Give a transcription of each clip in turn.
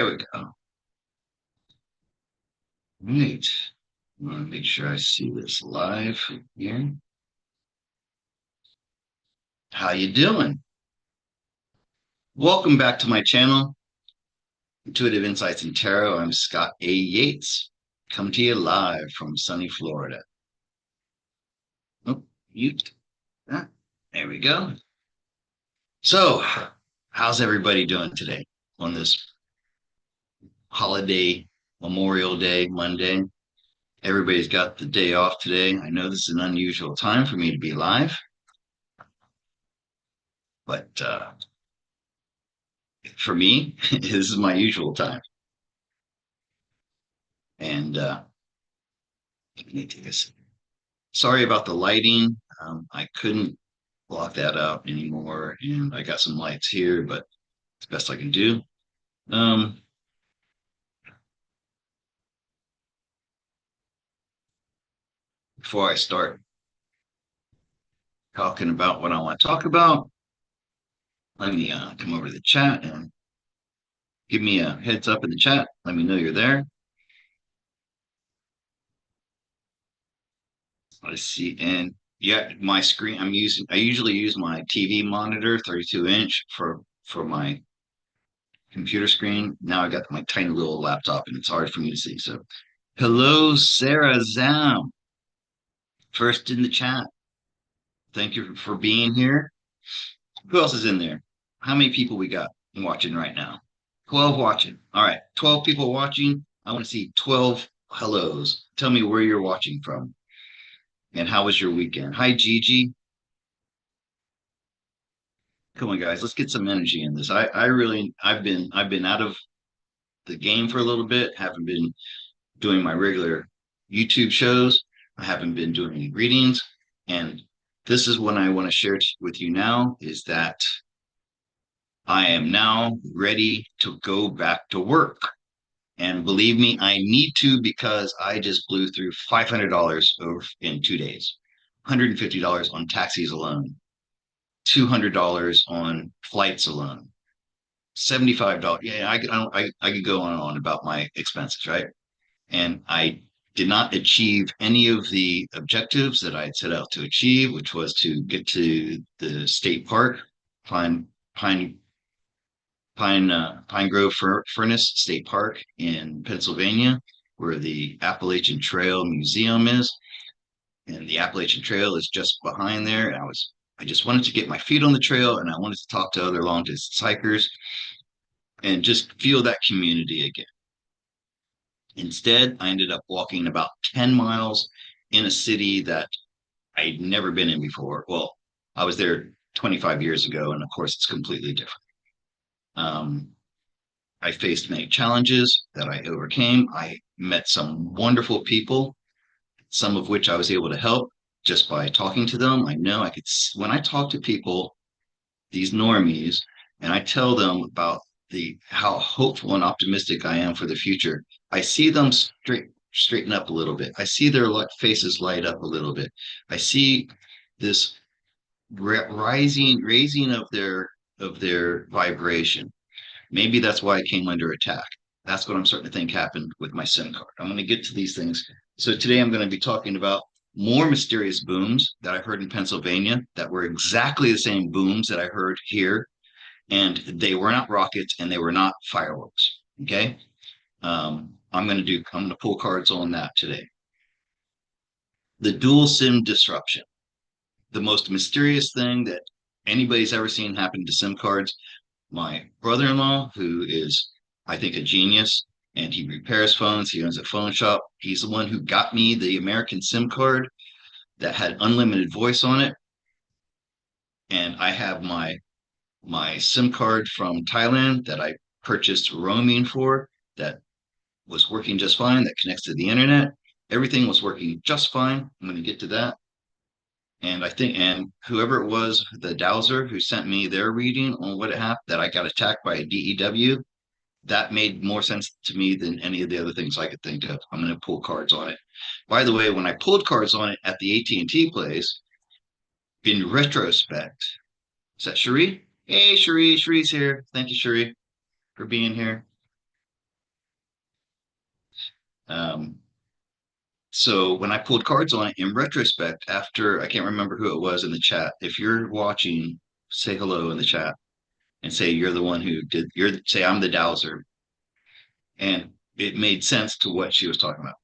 There we go. All right. I want to make sure I see this live here. How you doing? Welcome back to my channel, Intuitive Insights in Tarot. I'm Scott A. Yates, come to you live from sunny Florida. Oh, mute. Ah, there we go. So, how's everybody doing today on this holiday, Memorial Day, Monday? Everybody's got the day off today. I know this is an unusual time for me to be live, but for me, this is my usual time. And let me take this. Sorry about the lighting. I couldn't block that out anymore, and I got some lights here, but it's the best I can do. Um, Before I start talking about what I want to talk about, let me come over to the chat and give me a heads up in the chat. Let me know you're there. Let's see. And yeah, my screen I usually use my TV monitor, 32 inch for my computer screen. Now I got my tiny little laptop and it's hard for me to see. So hello, Sarah Zam. First in the chat. Thank you for being here. Who else is in there? How many people we got watching right now? 12 watching. All right. 12 people watching. I want to see 12 hellos. Tell me where you're watching from and how was your weekend? Hi, Gigi. Come on, guys. Let's get some energy in this. I've been out of the game for a little bit. Haven't been doing my regular YouTube shows. I haven't been doing any readings. And this is what I want to share with you now is that I am now ready to go back to work. And believe me, I need to because I just blew through $500 over in 2 days, $150 on taxis alone, $200 on flights alone, $75. Yeah, I could go on and on about my expenses, right? And I did not achieve any of the objectives that I had set out to achieve, which was to get to the state park, Pine Pine Pine Grove Furnace State Park in Pennsylvania, where the Appalachian Trail Museum is, and the Appalachian Trail is just behind there. And I just wanted to get my feet on the trail, and I wanted to talk to other long distance hikers and just feel that community again. Instead, I ended up walking about 10 miles in a city that I'd never been in before. Well, I was there 25 years ago, and of course, it's completely different. Um, I faced many challenges that I overcame. I met some wonderful people, some of which I was able to help just by talking to them. I know I could, when I talk to people, these normies, and I tell them about how hopeful and optimistic I am for the future, I see them straighten up a little bit. I see their faces light up a little bit. I see this raising of their vibration. Maybe that's why I came under attack. That's what I'm starting to think happened with my SIM card. I'm going to get to these things. So today I'm going to be talking about more mysterious booms that I heard in Pennsylvania that were exactly the same booms that I heard here. And they were not rockets and they were not fireworks. Okay. I'm going to pull cards on that today. The dual SIM disruption, the most mysterious thing that anybody's ever seen happen to SIM cards. My brother-in-law, who is, I think, a genius, and he repairs phones. He owns a phone shop. He's the one who got me the American SIM card that had unlimited voice on it. And I have my SIM card from Thailand that I purchased roaming for that was working just fine, that connects to the internet. Everything was working just fine. I'm going to get to that. And and whoever it was, the dowser who sent me their reading on what happened, that I got attacked by a DEW, that made more sense to me than any of the other things I could think of. I'm going to pull cards on it. By the way, when I pulled cards on it at the AT&T place, in retrospect, is that Cherie? Hey, Cherie, Cherie's here. Thank you, Cherie, for being here. Um, so when I pulled cards on it in retrospect, after I can't remember who it was in the chat, if you're watching, say hello in the chat and say you're the one who did, say I'm the dowser. And it made sense to what she was talking about.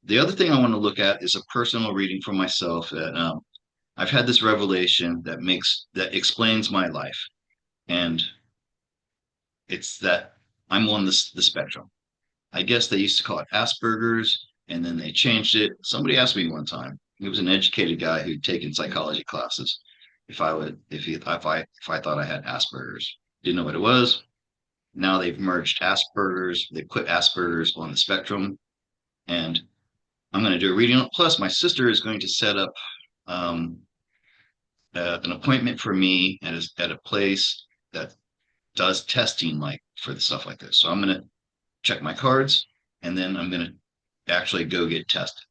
The other thing I want to look at is a personal reading for myself that I've had this revelation that explains my life. And it's that I'm on the spectrum. I guess they used to call it Asperger's, and then they changed it. Somebody asked me one time. He was an educated guy who'd taken psychology classes. If I thought I had Asperger's, didn't know what it was. Now they've merged Asperger's. They put Asperger's on the spectrum, and I'm going to do a reading. Plus, my sister is going to set up um, an appointment for me at a place that does testing like for the stuff like this. So I'm going to check my cards, and then I'm going to actually go get tested.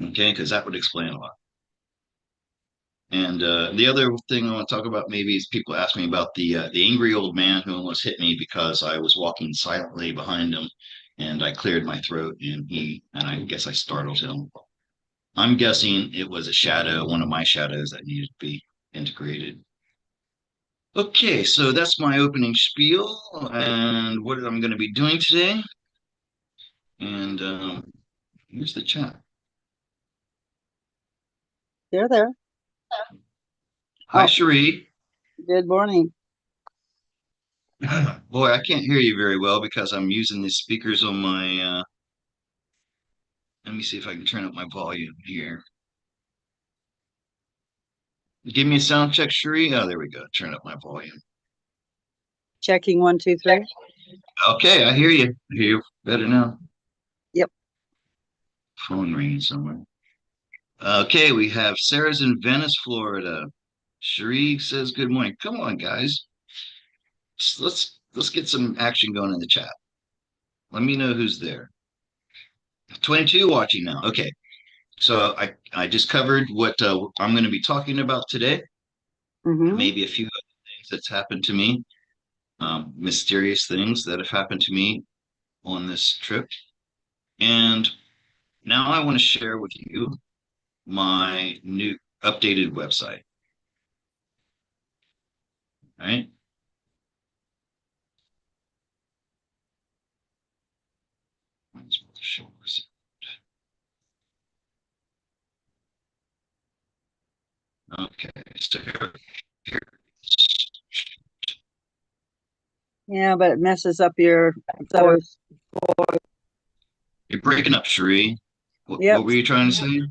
Okay, because that would explain a lot. And the other thing I want to talk about maybe is people ask me about the angry old man who almost hit me because I was walking silently behind him, and I cleared my throat, and I guess I startled him. I'm guessing it was a shadow, one of my shadows that needed to be integrated. Okay, so that's my opening spiel and what I'm going to be doing today. And here's the chat. They're there. Hi, Oh, Cherie. good morning. Boy, I can't hear you very well because I'm using the speakers on my. Let me see if I can turn up my volume here. Give me a sound check, Cherie. Oh, there we go. Turn up my volume. Checking 1, 2, 3. Okay, I hear you. I hear you better now. Yep. Phone ringing somewhere. Okay, we have Sarah's in Venice, Florida. Cherie says good morning. Come on, guys. Let's get some action going in the chat. Let me know who's there. 22 watching now. Okay. So I just covered what I'm going to be talking about today. Mm-hmm. Maybe a few other things that's happened to me, mysterious things that have happened to me on this trip. And now I want to share with you my new updated website. All right. Okay. So here. Yeah, but it messes up your voice. You're breaking up, Cherie. Yep. What were you trying to say?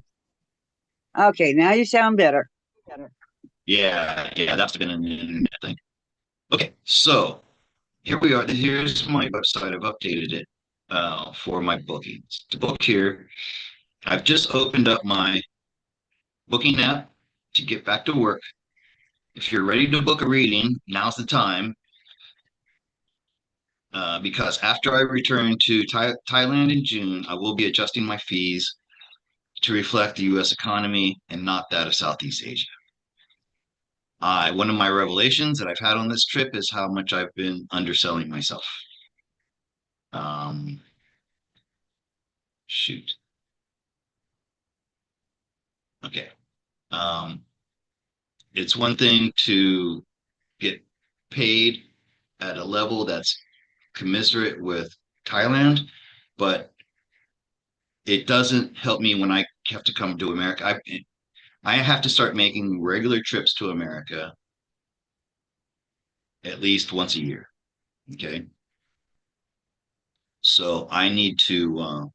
Okay, now you sound better. Yeah, that's been an internet thing. Okay, so here we are. Here's my website. I've updated it for my bookings. To book here, I've just opened up my booking app to get back to work. If you're ready to book a reading, now's the time. Because after I return to Thailand in June, I will be adjusting my fees to reflect the US economy and not that of Southeast Asia. One of my revelations that I've had on this trip is how much I've been underselling myself. Um, shoot. Okay. Um, it's one thing to get paid at a level that's commensurate with Thailand, but it doesn't help me when I have to come to America. I have to start making regular trips to America at least once a year. Okay. So I need to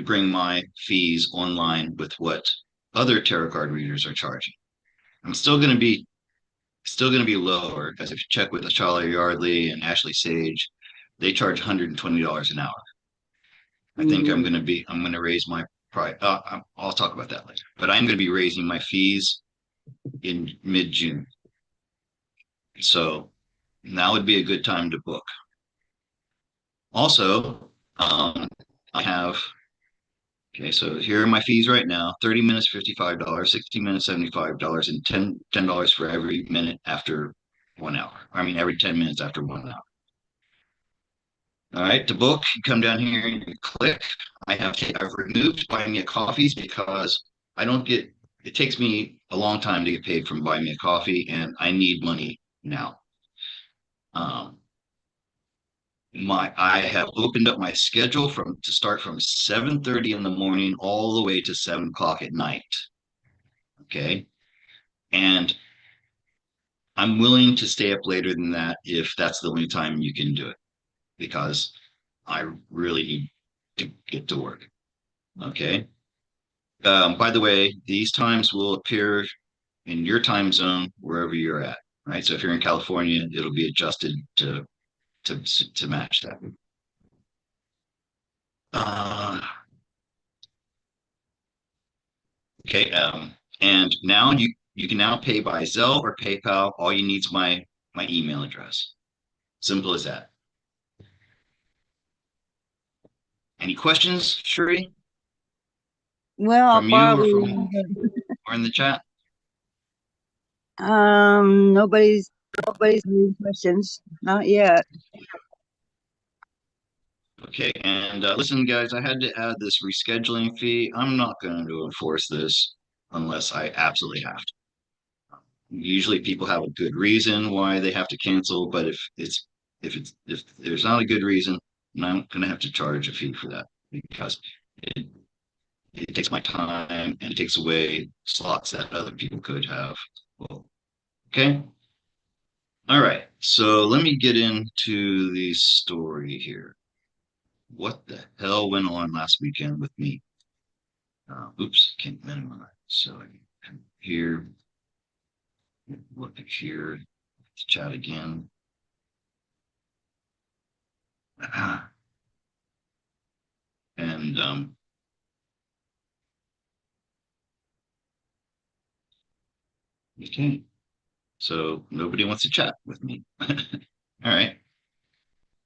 bring my fees online with what other tarot card readers are charging. I'm still going to be lower because if you check with Charlie Yardley and Ashley Sage, they charge $120 an hour. I think Mm-hmm. I'm going to raise my price. I'll talk about that later, but I'm going to be raising my fees in mid-June. So now would be a good time to book. Also, I have okay, so here are my fees right now. 30 minutes, $55, 60 minutes, $75, and $10 for every minute after 1 hour. I mean, every 10 minutes after 1 hour. All right, to book, you come down here and you click. I've removed Buy Me a Coffees because I don't get it takes me a long time to get paid from Buy Me a Coffee, and I need money now. Um, my I have opened up my schedule from to start from 7:30 in the morning all the way to 7 o'clock at night. Okay. And I'm willing to stay up later than that if that's the only time you can do it, because I really need to get to work. Okay. By the way, these times will appear in your time zone wherever you're at. Right. So if you're in California, it'll be adjusted to to match that. Uh, okay. And now you can now pay by Zelle or PayPal. All you need is my email address. Simple as that. Any questions, Sheree, Well, I'll from you probably, or in the chat? nobody's any questions, not yet. Okay, and listen, guys, I had to add this rescheduling fee. I'm not going to enforce this unless I absolutely have to. Usually, people have a good reason why they have to cancel, but if there's not a good reason, I'm going to have to charge a fee for that because it it takes my time and it takes away slots that other people could have. Well, okay. All right. So let me get into the story here. What the hell went on last weekend with me? Oops, can't minimize. So I can come here, look at here, chat again. And okay. So nobody wants to chat with me. All right.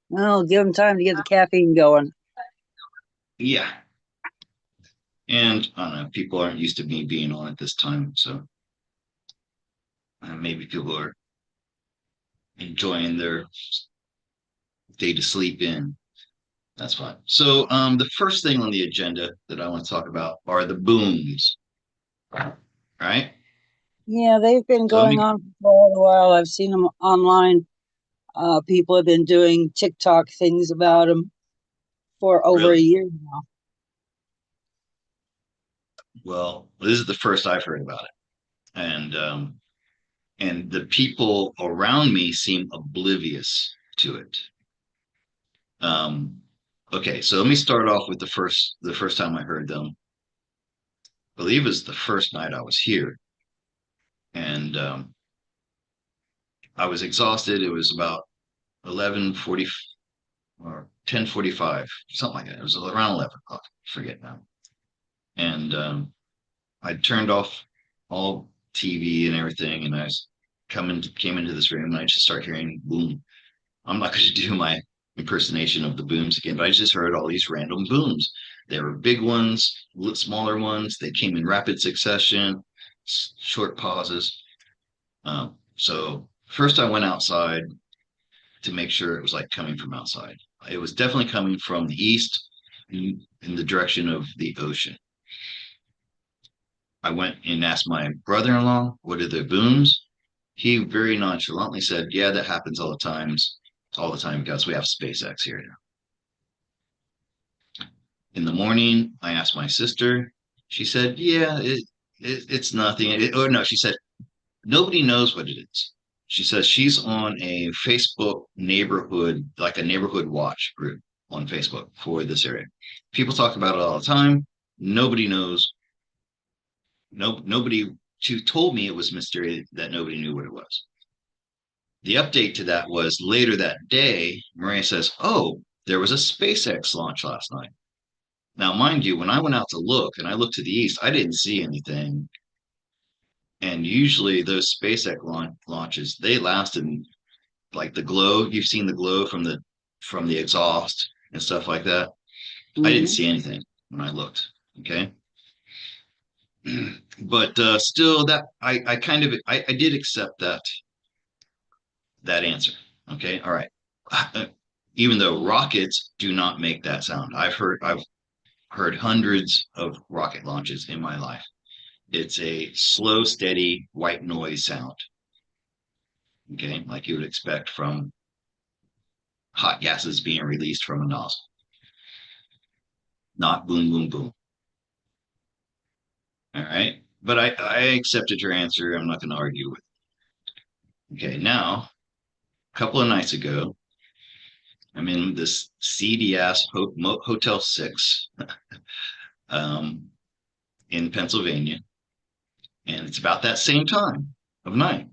Well, give them time to get the caffeine going. Yeah. And I don't know, people aren't used to me being on at this time. So maybe people are enjoying their day to sleep in. That's fine. So the first thing on the agenda that I want to talk about are the booms. Right. Yeah, they've been So let going me, on for a while. I've seen them online. People have been doing TikTok things about them for over a really? year now. Well, this is the first I've heard about it. And the people around me seem oblivious to it. Um, okay, so let me start off with the first time I heard them. I believe it was the first night I was here, and I was exhausted. It was about 11:40 or 10:45, something like that. It was around 11 o'clock. I forget now. And I turned off all TV and everything, and came into this room, and I just start hearing boom. I'm not going to do my impersonation of the booms again, but I just heard all these random booms. There were big ones, smaller ones. They came in rapid succession, short pauses. So first, I went outside to make sure it was like coming from outside. It was definitely coming from the east in the direction of the ocean. I went and asked my brother-in-law, "What are the booms?" He very nonchalantly said, "Yeah, that happens all the time because we have SpaceX here now." In the morning, I asked my sister. She said, "Yeah, it's nothing." Or no, she said, "Nobody knows what it is." She says she's on a Facebook neighborhood, like a neighborhood watch group on Facebook for this area. People talk about it all the time. Nobody knows. No, nobody. She told me it was mysterious that nobody knew what it was. The update to that was later that day. Maria says, "Oh, there was a SpaceX launch last night." Now, mind you, when I went out to look and I looked to the east, I didn't see anything. And usually those launches, they lasted like the glow. You've seen the glow from the exhaust and stuff like that. I didn't Hmm. see anything when I looked. Okay. But still that I kind of I did accept that answer. Okay. All right. even though rockets do not make that sound. I've heard hundreds of rocket launches in my life. It's a slow, steady white noise sound. Okay, like you would expect from hot gases being released from a nozzle, not boom, boom, boom. All right. But I accepted your answer. I'm not going to argue with it. Okay. Now, a couple of nights ago, I'm in this seedy ass Hotel 6 um, in Pennsylvania. And it's about that same time of night,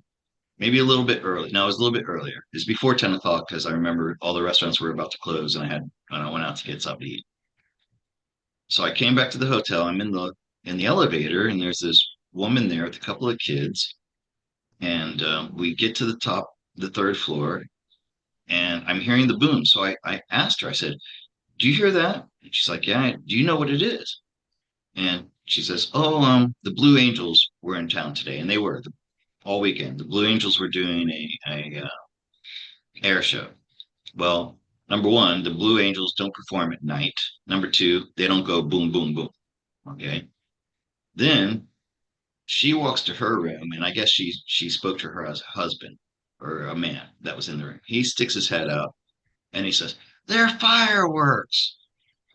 maybe a little bit early. No, it was a little bit earlier. It's before 10 o'clock because I remember all the restaurants were about to close and I went out to get something to eat. So I came back to the hotel. I'm in the elevator and there's this woman there with a couple of kids. And we get to the top, the third floor, and I'm hearing the boom. So I asked her, I said, "Do you hear that?" And she's like, "Yeah, do you know what it is?" And she says, "Oh, the Blue Angels were in town today, and they were all weekend. The Blue Angels were doing a air show. Well, number one, the Blue Angels don't perform at night. Number two, they don't go boom, boom, boom. Okay. Then she walks to her room, and I guess she spoke to her as a husband or a man that was in the room. He sticks his head out and he says, "They're fireworks."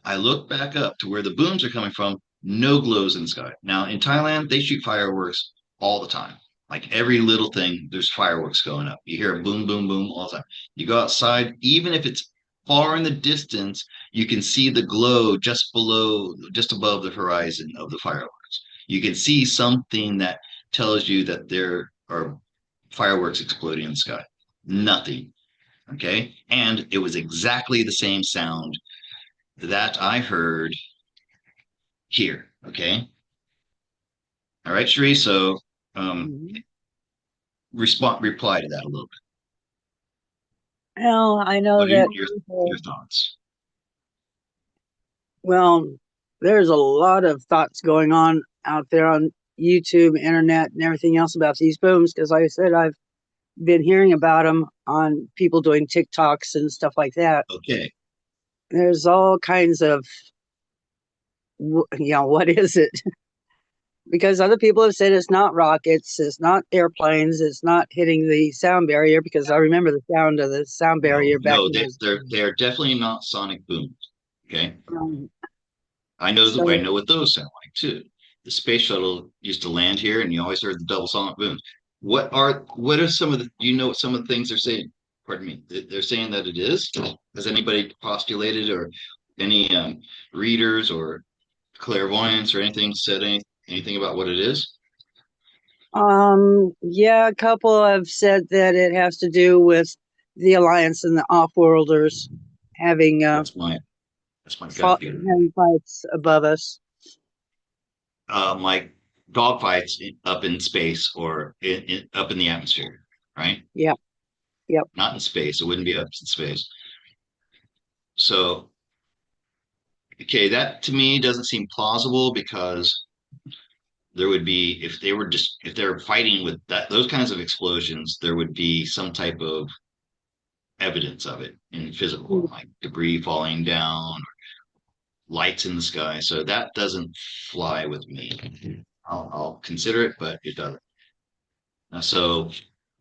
I look back up to where the booms are coming from. No glows in the sky. Now in Thailand, they shoot fireworks all the time. Like every little thing, there's fireworks going up. You hear a boom, boom, boom all the time. You go outside, even if it's far in the distance, you can see the glow just below, just above the horizon of the fireworks. You can see something that tells you that there are fireworks exploding in the sky. Nothing. Okay. And it was exactly the same sound that I heard here. Okay. All right, Sheree. So um, Mhm. reply to that a little bit. Well, I know What are that your people, thoughts? well, there's a lot of thoughts going on out there on YouTube, internet, and everything else about these booms. Because, like I said, I've been hearing about them on people doing TikToks and stuff like that. Okay. There's all kinds of, what is it? Because other people have said it's not rockets, it's not airplanes, it's not hitting the sound barrier. Because I remember the sound of the sound No, barrier back no, when I was. they are definitely not sonic booms. Okay. Um, I so know what those sound like too. The space shuttle used to land here, and you always heard the double sonic booms. What are some of the? Do you know what some of the things they're saying? Pardon me. They're saying that it is. Has anybody postulated or any readers or clairvoyants or anything said anything about what it is? yeah, a couple have said that it has to do with the Alliance and the Offworlders having That's my gut feeling. having fights above us. Like dogfights up in space or up in the atmosphere, right? Yep, yep. Not in space. It wouldn't be up in space. So, okay, that to me doesn't seem plausible because there would be if they were fighting with those kinds of explosions, there would be some type of evidence of it in physical form, like debris falling down, lights in the sky. So that doesn't fly with me. I'll consider it, but it doesn't. So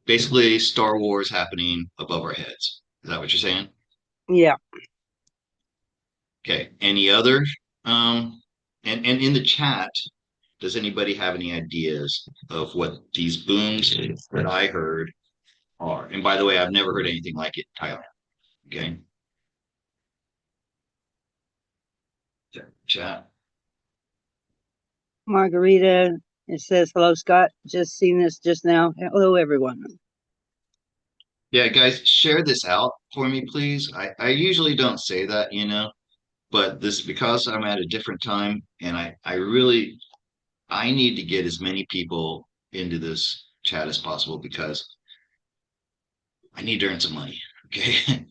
basically, Star Wars happening above our heads. Is that what you're saying? Yeah. Okay. Any other? Um, and in the chat, does anybody have any ideas of what these booms that I heard are? And by the way, I've never heard anything like it in Thailand. Okay. Chat. Margarita, it says, hello, Scott. Just seen this just now. Hello, everyone. Yeah, guys, share this out for me, please. I usually don't say that, but this because I'm at a different time and I really I need to get as many people into this chat as possible because I need to earn some money. Okay.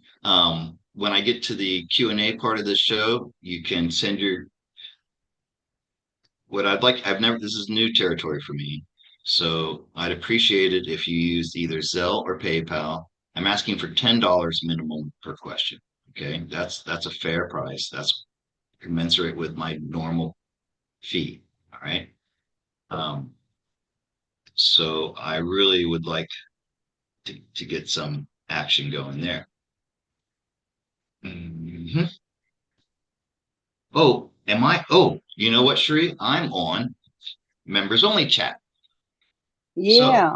When I get to the Q&A part of the show, you can send your what I'd like. This is new territory for me. So I'd appreciate it if you used either Zelle or PayPal. I'm asking for $10 minimum per question. Okay, that's a fair price. That's commensurate with my normal fee. All right. Um, so I really would like to get some action going there. Mhm. Oh, am I? Oh, you know what, Sheree? I'm on members only chat. So Yeah.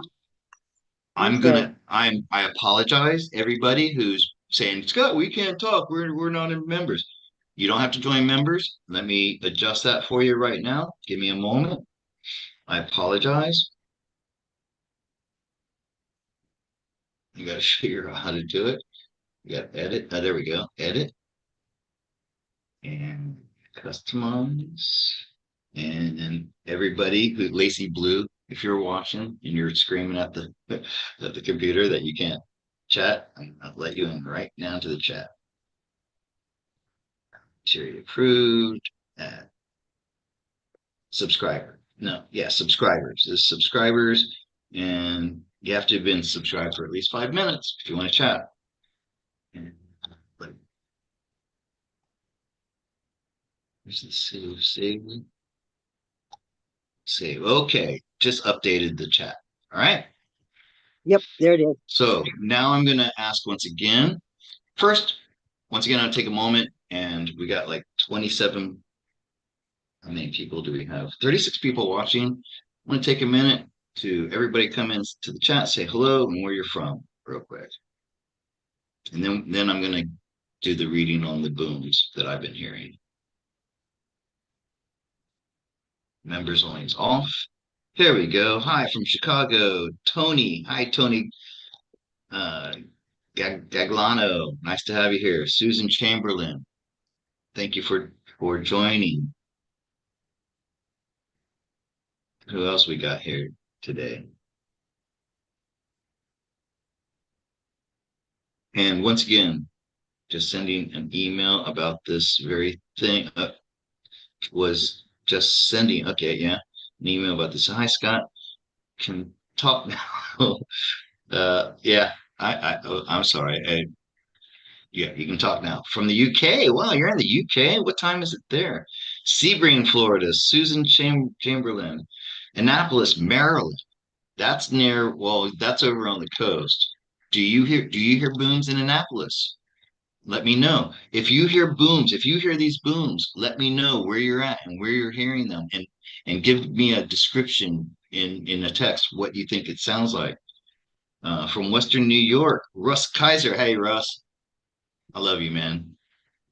I'm Okay. gonna I apologize everybody who's saying, Scott, we can't talk. We're not in members. You don't have to join members. Let me adjust that for you right now. Give me a moment. I apologize. You got to figure out how to do it. You got to edit. Oh, there we go. Edit and customize. And then everybody who Lacy Blue, if you're watching and you're screaming at the at the computer that you can't chat, I'll let you in right now to the chat. Sherry approved. Uh, subscriber. No, yeah, subscribers. There's subscribers, and you have to have been subscribed for at least 5 minutes if you want to chat. And, but there's the save. Okay, just updated the chat. All right. Yep, there it is. So now I'm going to ask once again. First, once again, I'll take a moment, and we got like 27. How many people do we have? 36 people watching. I want to take a minute to everybody come in to the chat, say hello and where you're from, real quick. And then I'm going to do the reading on the booms that I've been hearing. Members only is off. Here we go. Hi from Chicago, Tony. Hi, Tony Gaglano. Nice to have you here. Susan Chamberlain. Thank you for joining. Who else we got here today? And once again, just sending an email about this very thing. Was just sending. Okay, yeah, an email about this. Hi, Scott. Can talk now. Yeah, I'm sorry. Yeah, you can talk now. From the UK. Wow, you're in the UK. What time is it there? Sebring, Florida. Susan Chamberlain. Annapolis, Maryland. That's near, well, that's over on the coast. Do you hear booms in Annapolis? Let me know. If you hear booms, if you hear these booms, let me know where you're at and where you're hearing them and give me a description in a text what you think it sounds like. From Western New York, Russ Kaiser. Hey, Russ, I love you, man.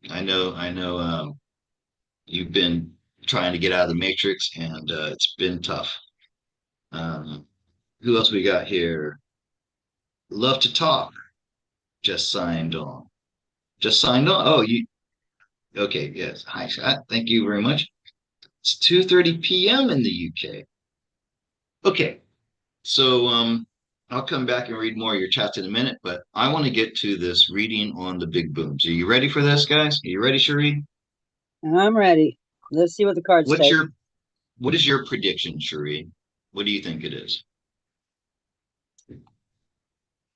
I know. You've been trying to get out of the matrix, and it's been tough. Um, who else we got here? Love to talk. Just signed on. Just signed on. Oh, you okay? Yes. Hi, Scott. Thank you very much. It's 2:30 p.m. in the UK. Okay, so I'll come back and read more of your chats in a minute, but I want to get to this reading on the big booms. Are you ready for this, guys? Are you ready, Cherie? I'm ready. Let's see what the cards What's say. your what is your prediction, Cherie? What do you think it is?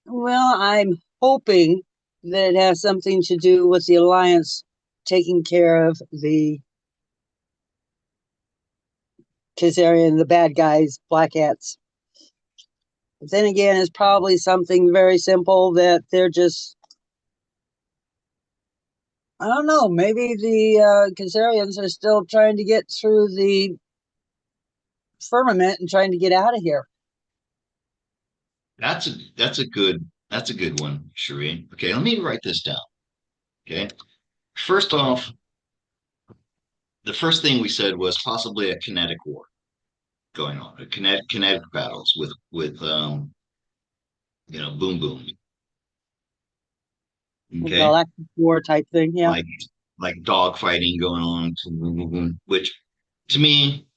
Well, I'm hoping that it has something to do with the Alliance taking care of the Kazarian, the bad guys, Black Hats. But then again, it's probably something very simple that they're just, I don't know, maybe the Kazarians are still trying to get through the firmament and trying to get out of here. That's a good one, Cherie. Okay, let me write this down. Okay. First off, the first thing we said was possibly a kinetic war going on, a kinetic battles with boom boom. Okay. Galactic war type thing, yeah. Like dog fighting going on, which to me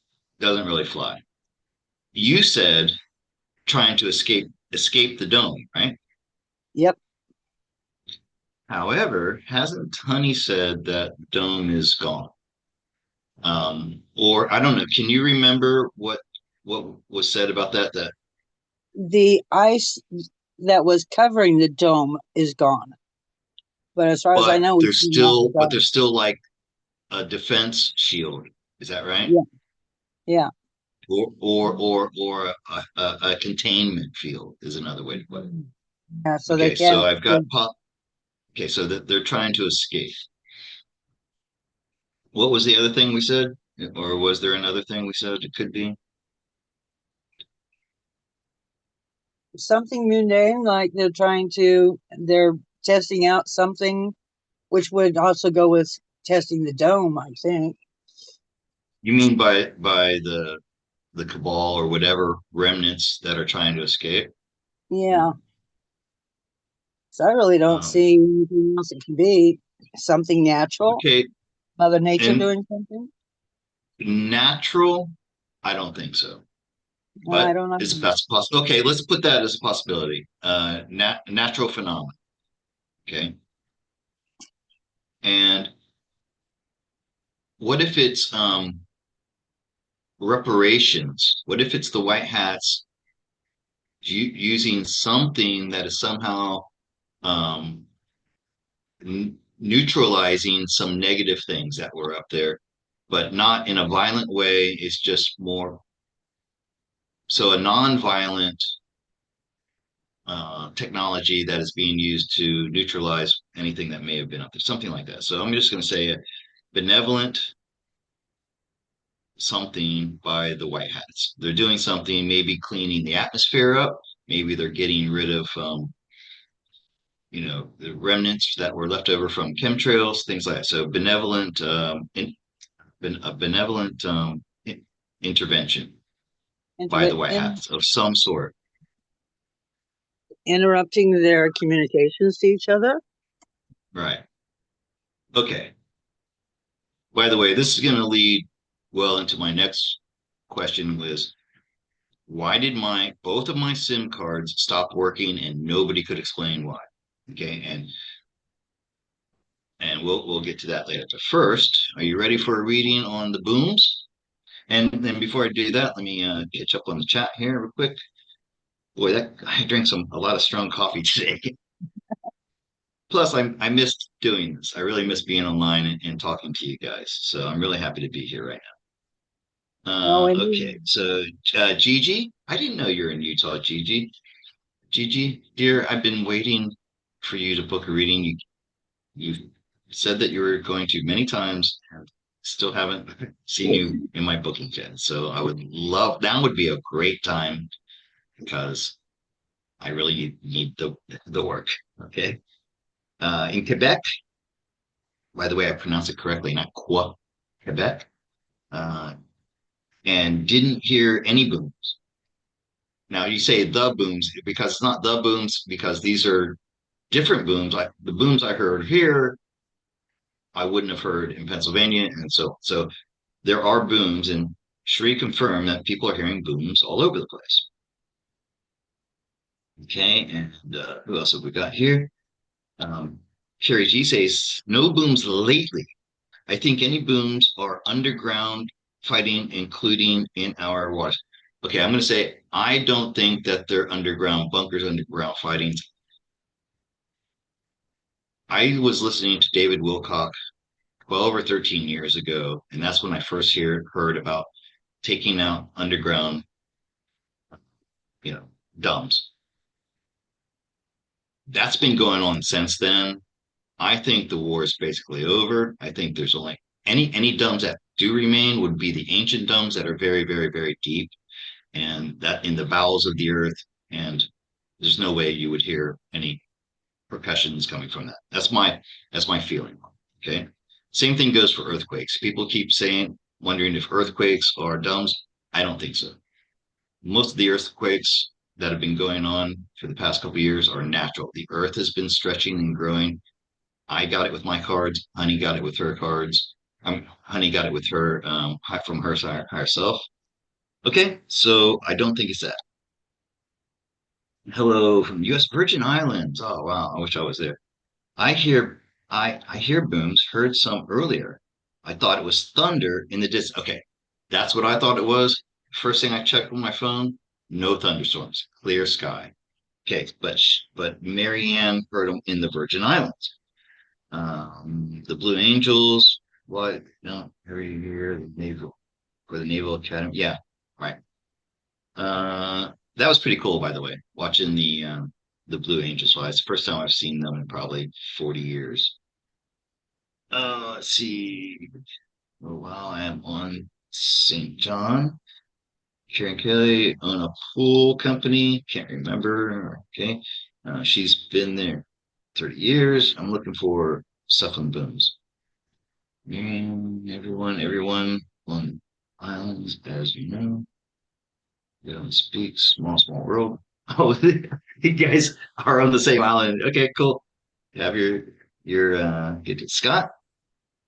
doesn't really fly. You said trying to escape the dome, right? Yep. However, hasn't Honey said that dome is gone? Or I don't know. Can you remember what was said about that? That The ice that was covering the dome is gone. But as far as I but know, we've seen lots of there's dogs. still like a defense shield. Is that right? Yeah, yeah. Or a containment field is another way to put it. Yeah, so they Okay, so can't. I've got pop. Okay, so that they're trying to escape. What was the other thing we said? Or was there another thing we said it could be? Something mundane, like they're testing out something, which would also go with testing the dome, I think. You mean by the cabal or whatever remnants that are trying to escape? Yeah. So I really don't Um, see anything else it can be. Something natural, okay, Mother Nature and doing something. natural, I don't think so. I But don't know. is that's possible? Okay, let's put that as a possibility. Natural phenomenon. Okay, and what if it's reparations? What if it's the white hats using something that is somehow um, neutralizing some negative things that were up there, but not in a violent way? It's just more so a non-violent technology that is being used to neutralize anything that may have been up there, something like that. So I'm just going to say a benevolent something by the white hats. They're doing something, maybe cleaning the atmosphere up. Maybe they're getting rid of, the remnants that were left over from chemtrails, things like that. So benevolent, a benevolent intervention by the white In, hats of some sort. interrupting their communications to each other. Right. Okay. By the way, this is going to lead well into my next question was why did my both of my SIM cards stop working and nobody could explain why? Okay, and we'll get to that later. But first, are you ready for a reading on the booms? And then before I do that, let me catch up on the chat here real quick. Boy, that I drank a lot of strong coffee today. Plus, I missed doing this. I really miss being online and talking to you guys. So I'm really happy to be here right now. Oh, Okay, and so Gigi, I didn't know you're in Utah, Gigi. Gigi, dear, I've been waiting for you to book a reading. You said that you were going to many times, and still haven't seen you in my booking yet. So I would love that would be a great time because I really need the work. Okay. In Quebec, by the way, I pronounced it correctly, not Quebec, uh, and didn't hear any booms. Now you say the booms because it's not the booms because these are different booms. Like the booms I heard here, I wouldn't have heard in Pennsylvania, and so there are booms, and Sri confirmed that people are hearing booms all over the place. Okay, and who else have we got here? Um, Sherry G says no booms lately. I think any booms are underground fighting, including in our waters. Okay, I'm going to say I don't think that they're underground bunkers, underground fighting. I was listening to David Wilcock 12 or 13 years ago, and that's when I first heard about taking out underground, you know, dumps. That's been going on since then. I think the war is basically over. I think there's only any dumps that do remain would be the ancient dumps that are very, very, very deep and that in the bowels of the earth. And there's no way you would hear any percussions coming from that. That's my feeling. Okay. Same thing goes for earthquakes. People keep saying, wondering if earthquakes are dumps. I don't think so. Most of the earthquakes that have been going on for the past couple of years are natural. The earth has been stretching and growing. I got it with my cards. Honey got it with her cards. Honey got it with her from herself. Okay, so I don't think it's that. Hello from U.S. Virgin Islands. Oh wow, I wish I was there. I hear I hear booms. Heard some earlier. I thought it was thunder in the distance. Okay, that's what I thought it was. First thing I checked on my phone, no thunderstorms, clear sky. Okay, but Marianne heard them in the Virgin Islands. The Blue Angels. What? No, every year the Naval for the Naval Academy. Yeah, right. That was pretty cool, by the way. Watching the Blue Angels. Well, it's the first time I've seen them in probably 40 years. Let's see. Oh, wow, I am on St. John. Karen Kelly own a pool company. Can't remember. Okay. She's been there 30 years. I'm looking for Suffering Booms. Everyone on islands, as you know, you don't speak small world. Oh, you guys are on the same island. Okay, cool. Have your get it. Scott,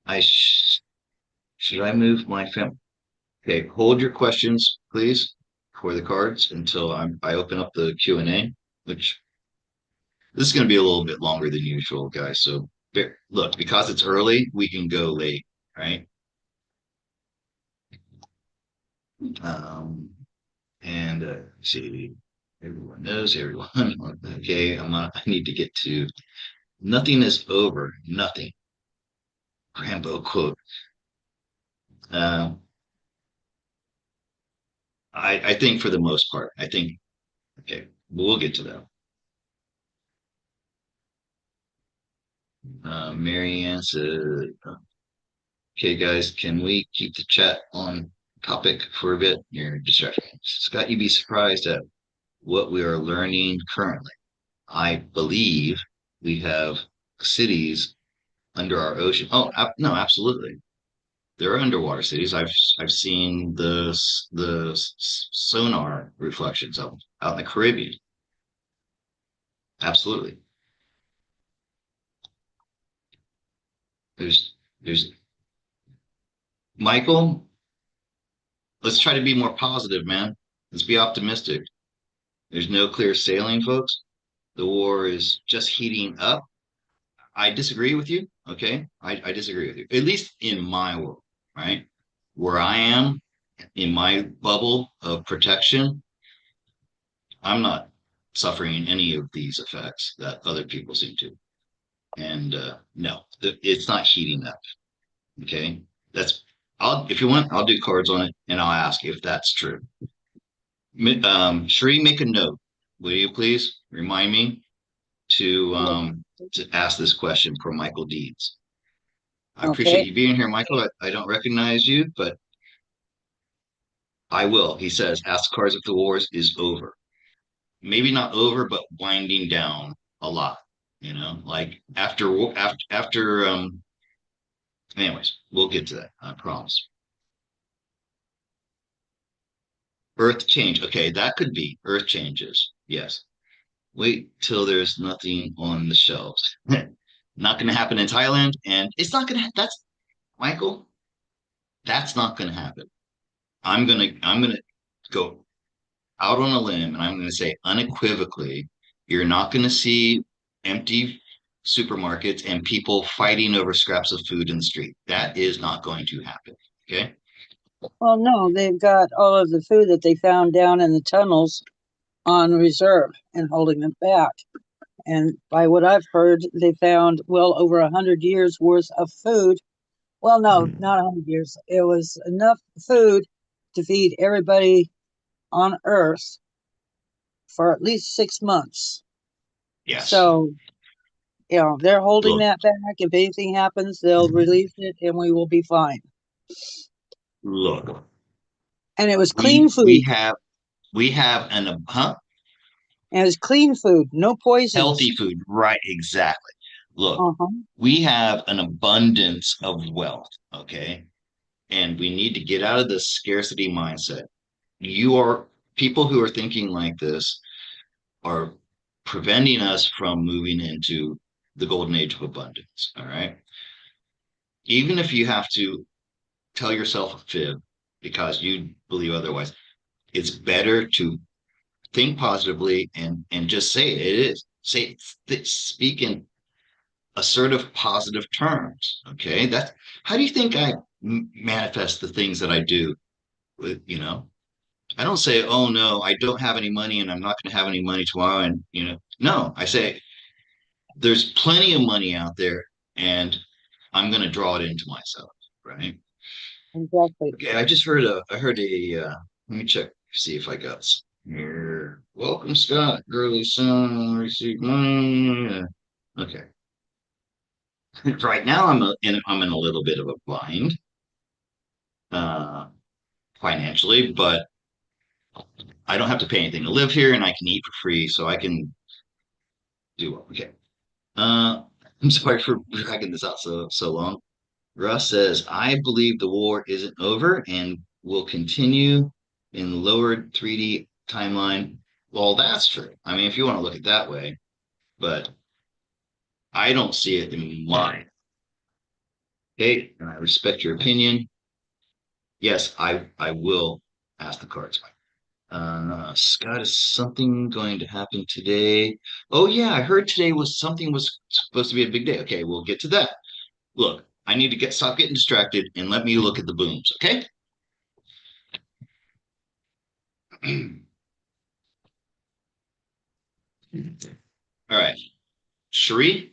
I should I move my family? Okay, hold your questions, please, for the cards until I open up the Q&A, which this is going to be a little bit longer than usual, guys. So look, because it's early, we can go late, right? Um, and see, everyone knows everyone. Okay, I need to get to nothing is over, nothing. Rambo quote. Um, I think for the most part, I think okay, we'll get to that. Marianne said, okay, guys, can we keep the chat on topic for a bit? You're distracting. Scott, you'd be surprised at what we are learning currently. I believe we have cities under our ocean. Oh, no, absolutely. There are underwater cities. I've seen the sonar reflections of them out in the Caribbean. Absolutely. There's Michael. Let's try to be more positive, man. Let's be optimistic. There's no clear sailing, folks. The war is just heating up. I disagree with you. Okay. I disagree with you, at least in my world, right? Where I am in my bubble of protection, I'm not suffering any of these effects that other people seem to. And no, it's not heating up. Okay. If you want, I'll do cards on it and I'll ask if that's true. Sheree, make a note. Will you please remind me to ask this question for Michael Deeds. I appreciate Okay. you being here, Michael. I don't recognize you, but I will. He says, ask the cards if the wars is over. Maybe not over, but winding down a lot. Like after. Anyways, we'll get to that. I promise. Earth change. Okay, that could be Earth changes. Yes. Wait till there's nothing on the shelves. Not going to happen in Thailand, and it's not going to. That's Michael. That's not going to happen. I'm gonna go out on a limb, and I'm going to say unequivocally, you're not going to see empty supermarkets and people fighting over scraps of food in the street. That is not going to happen. Okay. Well, no, they've got all of the food that they found down in the tunnels on reserve and holding them back. And by what I've heard, they found well over 100 years worth of food. Well, no, not 100 years. It was enough food to feed everybody on Earth for at least 6 months. Yes. So, they're holding Look, that back. If anything happens, they'll release it and we will be fine. look. And it was clean We food. we have we have an And it was clean food, no poisons. healthy food, right? Exactly. Look, Uh-huh. we have an abundance of wealth. Okay. And we need to get out of this scarcity mindset. You are people who are thinking like this are preventing us from moving into the golden age of abundance. All right. Even if you have to tell yourself a fib because you believe otherwise, it's better to think positively and just say it, it is. Speak in assertive, positive terms. Okay. That's how do you think I manifest the things that I do with. I don't say, oh no, I don't have any money and I'm not going to have any money tomorrow. And no, I say there's plenty of money out there. and I'm going to draw it into myself, right? Exactly. Okay, I heard let me check, see if I got some here. Welcome, Scott. Early son, receive money. Okay. Right now, I'm in a little bit of a bind, uh, financially, but I don't have to pay anything to live here, and I can eat for free, so I can do well. Okay. Uh, I'm sorry for dragging this out so long. Russ says, I believe the war isn't over and will continue in lowered 3D timeline. Well, that's true. I mean, if you want to look at it that way, but I don't see it in mine. Okay, and I respect your opinion. Yes, I will ask the cards. Scott, is something going to happen today? Oh yeah, I heard today was supposed to be a big day. Okay, we'll get to that. Look, I need to stop getting distracted and let me look at the booms. Okay. All right, Sheree,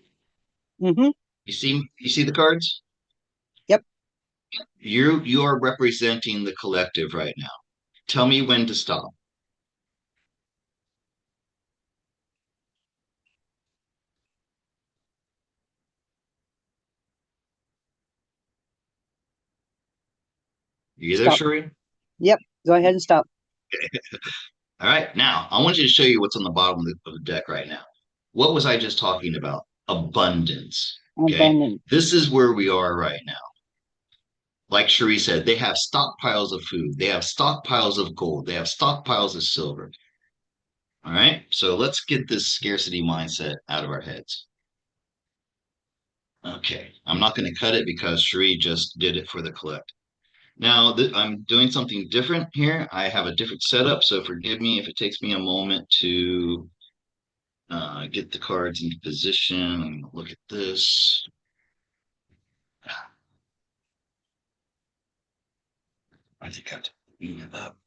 Mm-hmm. you see the cards? Yep. You are representing the collective right now. Tell me when to stop. You there, Stop. Sheree? Yep. Go ahead and stop. All right, now I want you to show you what's on the bottom of the deck right now. What was I just talking about? Abundance. Okay, Abundance. this is where we are right now. Like Sheree said, they have stockpiles of food, they have stockpiles of gold, they have stockpiles of silver. All right, so let's get this scarcity mindset out of our heads. Okay, I'm not going to cut it because Sheree just did it for the collect. Now I'm doing something different here. I have a different setup, so forgive me if it takes me a moment to get the cards into position. Look at this. I think I have to clean it up.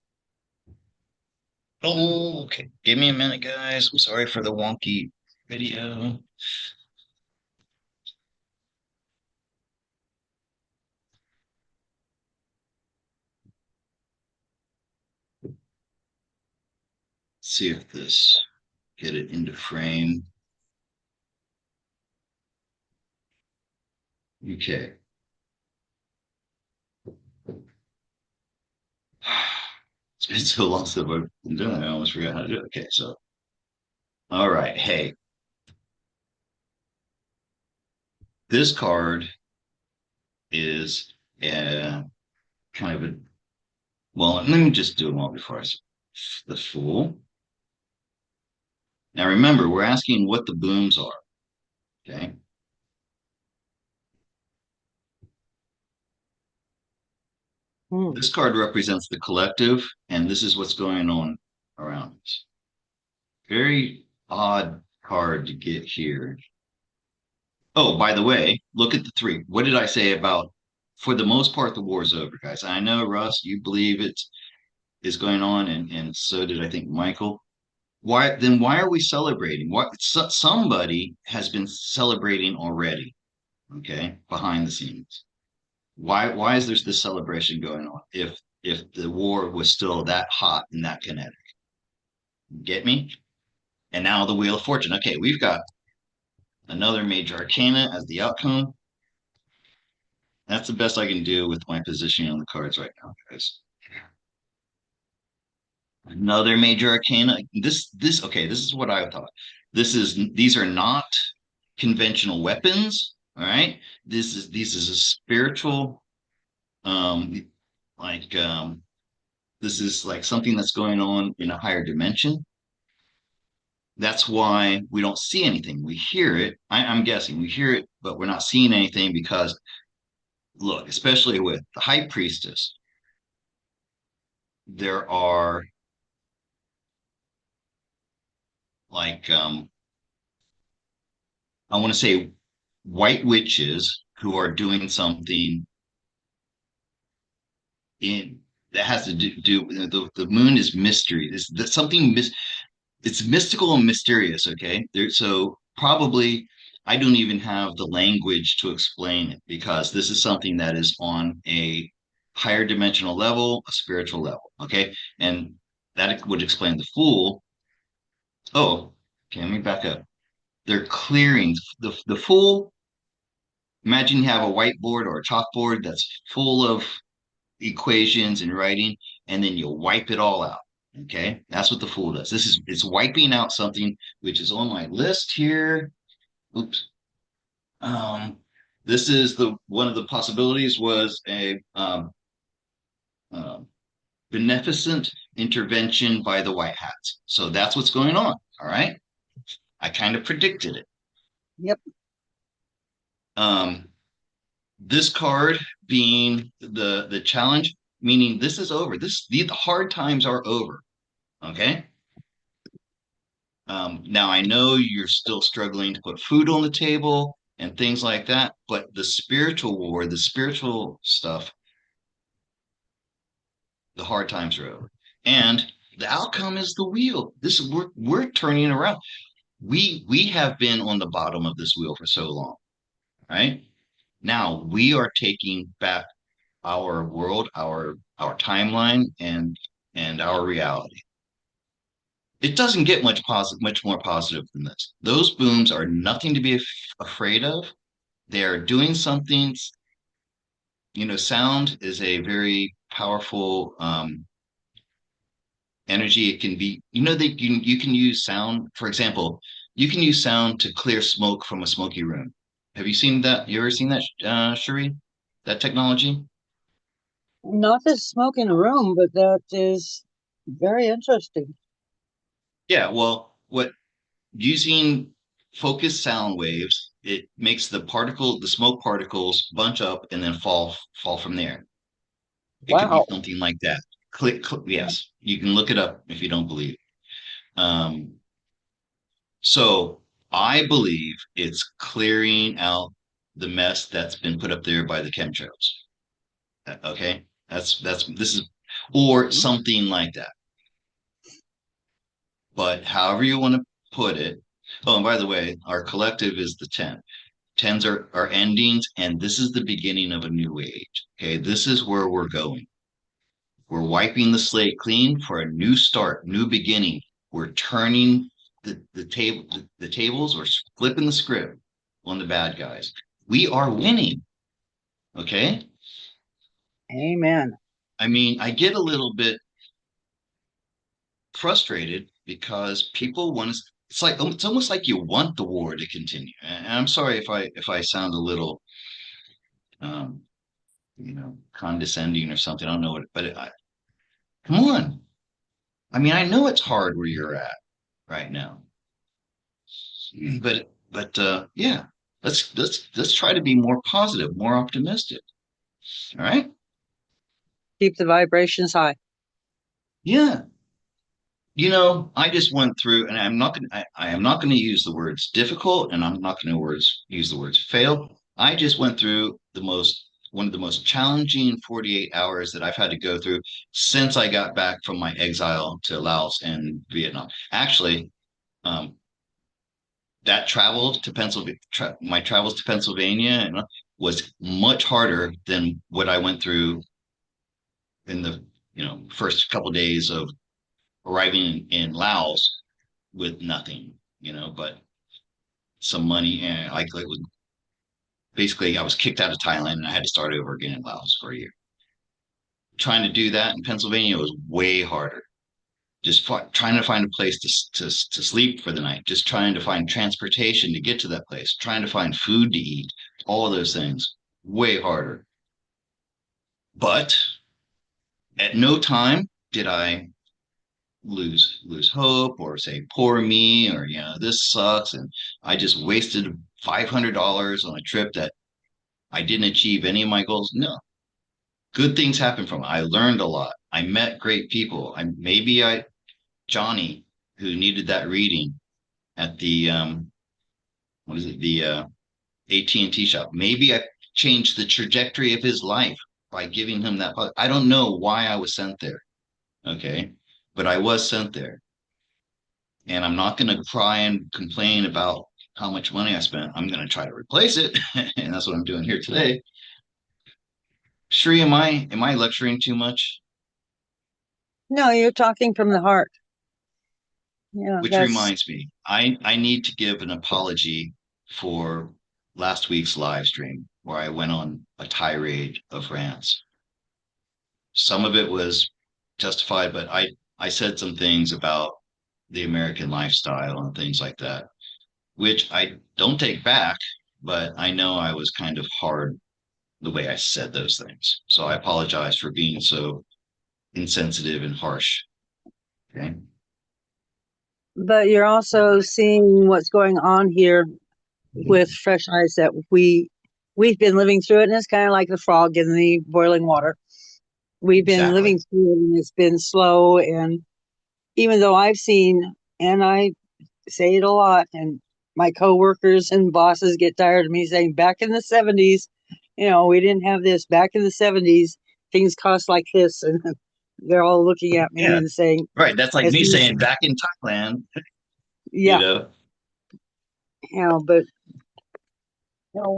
Oh, okay. Give me a minute, guys. I'm sorry for the wonky video. See if this get it into frame. Okay. It's been so long since I've been doing it. I almost forgot how to do it. Okay, so all right. Hey, this card is kind of a well. Let me just do them all before the Fool. Now remember, we're asking what the booms are. Okay. Hmm. This card represents the collective, and this is what's going on around us. Very odd card to get here. Oh, by the way, look at the three. What did I say about, for the most part, the war's over, guys? I know, Russ, you believe it is going on, and so did I think Michael. Why are we celebrating? Somebody has been celebrating already, okay, behind the scenes. Why is there this celebration going on if the war was still that hot and that kinetic? Get me? And now the Wheel of Fortune. Okay, we've got another major arcana as the outcome. That's the best I can do with my positioning on the cards right now, guys. Another major arcana. This is what I thought. These are not conventional weapons. All right. This is a spiritual um like this is like something that's going on in a higher dimension. That's why we don't see anything. We hear it. I'm guessing we hear it, but we're not seeing anything because look, especially with the high priestess, there are like I want to say white witches who are doing something in that has to do the moon is mystery. It's something it's mystical and mysterious. Okay, there so probably I don't even have the language to explain it because this is something that is on a higher dimensional level, a spiritual level. Okay. And that would explain the fool. Oh, okay, let me back up. They're clearing the fool. Imagine you have a whiteboard or a chalkboard that's full of equations and writing, and then you wipe it all out. Okay. That's what the fool does. It's wiping out something which is on my list here. Oops. Um, this is the one of the possibilities was a uh, beneficent intervention by the white hats. So that's what's going on. All right. I kind of predicted it. Yep. Um, this card being the challenge, meaning this is over. The hard times are over. Okay. Now I know you're still struggling to put food on the table and things like that, but the spiritual war, the spiritual stuff, the hard times are over. And the outcome is the wheel. This we're turning around. We have been on the bottom of this wheel for so long, right? Now we are taking back our world, our timeline, and our reality. It doesn't get much more positive than this. Those booms are nothing to be afraid of. They're doing something. Sound is a very powerful energy. It can be, that you can use sound. For example, you can use sound to clear smoke from a smoky room. Have you seen that? You ever seen that, Cherie? That technology? Not the smoke in a room, but that is very interesting. Yeah. Well, what using focused sound waves, it makes the smoke particles bunch up and then fall from there. It could be Wow. something like that. Click. Yes, you can look it up if you don't believe. Um, so I believe it's clearing out the mess that's been put up there by the chemtrails. Okay, that's this is or something like that. But however you want to put it. Oh, and by the way, our collective is the 10. Tens are endings, and this is the beginning of a new age. Okay, this is where we're going. We're wiping the slate clean for a new start, new beginning. We're turning the tables, we're flipping the script on the bad guys. We are winning. Okay. Amen. I mean, I get a little bit frustrated because people want to. It's almost like you want the war to continue. And I'm sorry if I sound a little um, condescending or something. I don't know what, but come on. I mean, I know it's hard where you're at right now, but yeah, let's try to be more positive, more optimistic. All right. Keep the vibrations high. Yeah. I just went through, and I am not gonna use the words difficult, and I'm not gonna use the words fail. I just went through one of the most challenging 48 hours that I've had to go through since I got back from my exile to Laos and Vietnam. Actually, um, that travel to Pennsylvania, my travels to Pennsylvania was much harder than what I went through in the first couple of days of arriving in Laos with nothing, but some money and it was basically I was kicked out of Thailand and I had to start over again in Laos for a year. Trying to do that in Pennsylvania was way harder. Just trying to find a place to sleep for the night, just trying to find transportation to get to that place, trying to find food to eat, all of those things, way harder. But at no time did I lose hope or say poor me or this sucks and I just wasted $500 on a trip that I didn't achieve any of my goals. No, good things happen from it. I learned a lot. I met great people. I Johnny, who needed that reading at the what is it, the AT&T shop. Maybe I changed the trajectory of his life by giving him that. I don't know why I was sent there. Okay. But I was sent there. And I'm not going to cry and complain about how much money I spent, I'm going to try to replace it. And that's what I'm doing here today. Shri, am I lecturing too much? No, you're talking from the heart. Yeah, Which that's reminds me, I need to give an apology for last week's live stream where I went on a tirade of rants. Some of it was justified, but I said some things about the American lifestyle and things like that, which I don't take back, but I know I was kind of hard the way I said those things. So I apologize for being so insensitive and harsh. Okay. but you're also seeing what's going on here with fresh eyes that we've been living through it, and it's kind of like the frog in the boiling water. We've been Exactly. living through it, and it's been slow. And even though I've seen, and I say it a lot, and my coworkers and bosses get tired of me saying, back in the 70s, we didn't have this. Back in the 70s, things cost like this, and they're all looking at me Yeah. and saying, Right. That's like as me soon as, saying back in Thailand, you yeah, know. but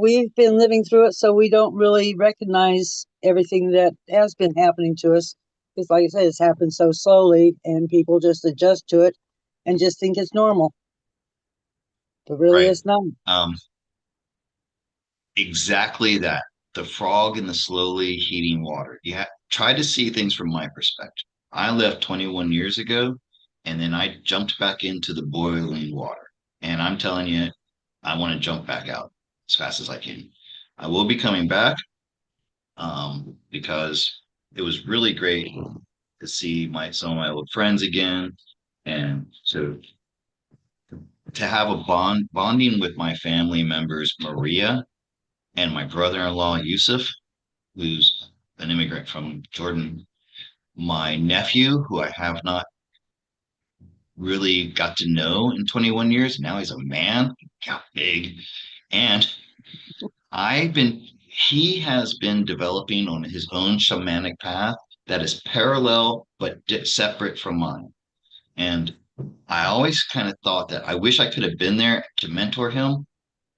we've been living through it, so we don't really recognize everything that has been happening to us. Because, like I said, it's happened so slowly, and people just adjust to it and just think it's normal. But really, Right. it's not. Um, exactly that. The frog in the slowly heating water. You have try to see things from my perspective. I left 21 years ago and then I jumped back into the boiling water. And I'm telling you, I want to jump back out as fast as I can. I will be coming back because it was really great to see my some of my old friends again and to have a bonding with my family members, Maria and my brother-in-law, Yusuf, who's an immigrant from Jordan, my nephew, who I have not really got to know in 21 years. Now he's a man, got big. And he has been developing on his own shamanic path that is parallel but separate from mine. And I always kind of thought that I wish I could have been there to mentor him.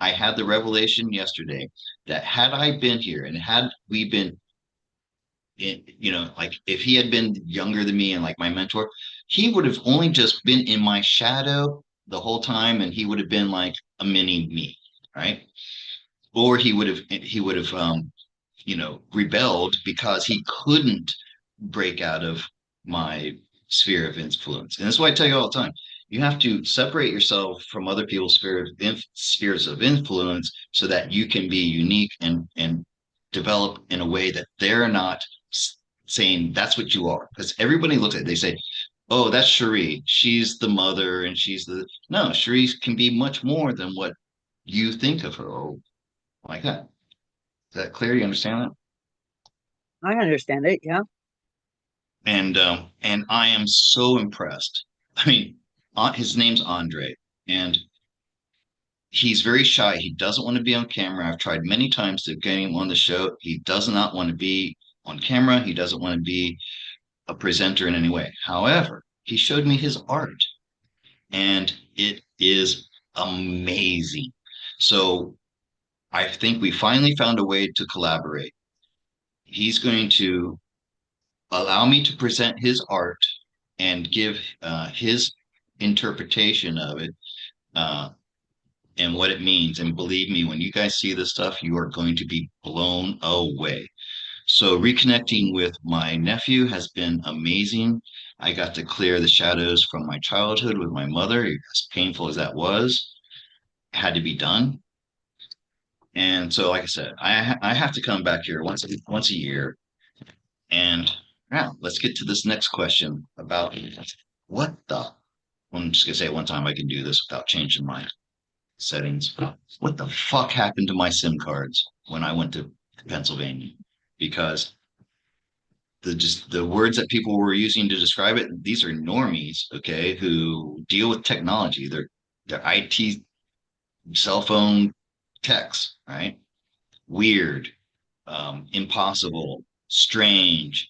I had the revelation yesterday that had I been here and had we been like if he had been younger than me and like my mentor, he would have only just been in my shadow the whole time and he would have been like a mini me, right? Or he would have rebelled because he couldn't break out of my sphere of influence. And that's why I tell you all the time. You have to separate yourself from other people's spheres of influence so that you can be unique and develop in a way that they're not saying that's what you are. Because everybody looks at it, they say, "Oh, that's Cherie. She's the mother, and she's the no." Cherie can be much more than what you think of her, or like that. Is that clear? You understand that? I understand it. Yeah. And I am so impressed. I mean, his name's Andre, and he's very shy. He doesn't want to be on camera. I've tried many times to get him on the show. He does not want to be on camera. He doesn't want to be a presenter in any way. However, he showed me his art, and it is amazing. So I think we finally found a way to collaborate. He's going to allow me to present his art and give his interpretation of it uh, and what it means. And believe me, when you guys see this stuff, you are going to be blown away. So reconnecting with my nephew has been amazing. I got to clear the shadows from my childhood with my mother, as painful as that was, had to be done. And so, like I said, I have to come back here once a year. And now let's get to this next question about what the I'm just gonna say it one time I can do this without changing my settings. What the fuck happened to my SIM cards when I went to Pennsylvania? Because the words that people were using to describe it, these are normies, okay, who deal with technology. They're IT cell phone techs, right? Weird, impossible, strange,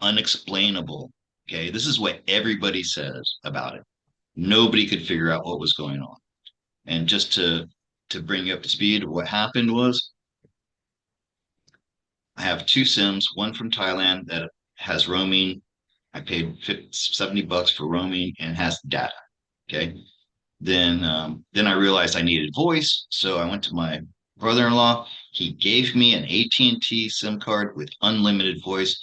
unexplainable. Okay, this is what everybody says about it. Nobody could figure out what was going on. And just to bring you up to speed, what happened was I have two Sims, one from Thailand that has roaming. I paid $70 for roaming and has data. Okay. Then I realized I needed voice, so I went to my brother-in-law. He gave me an AT&T SIM card with unlimited voice.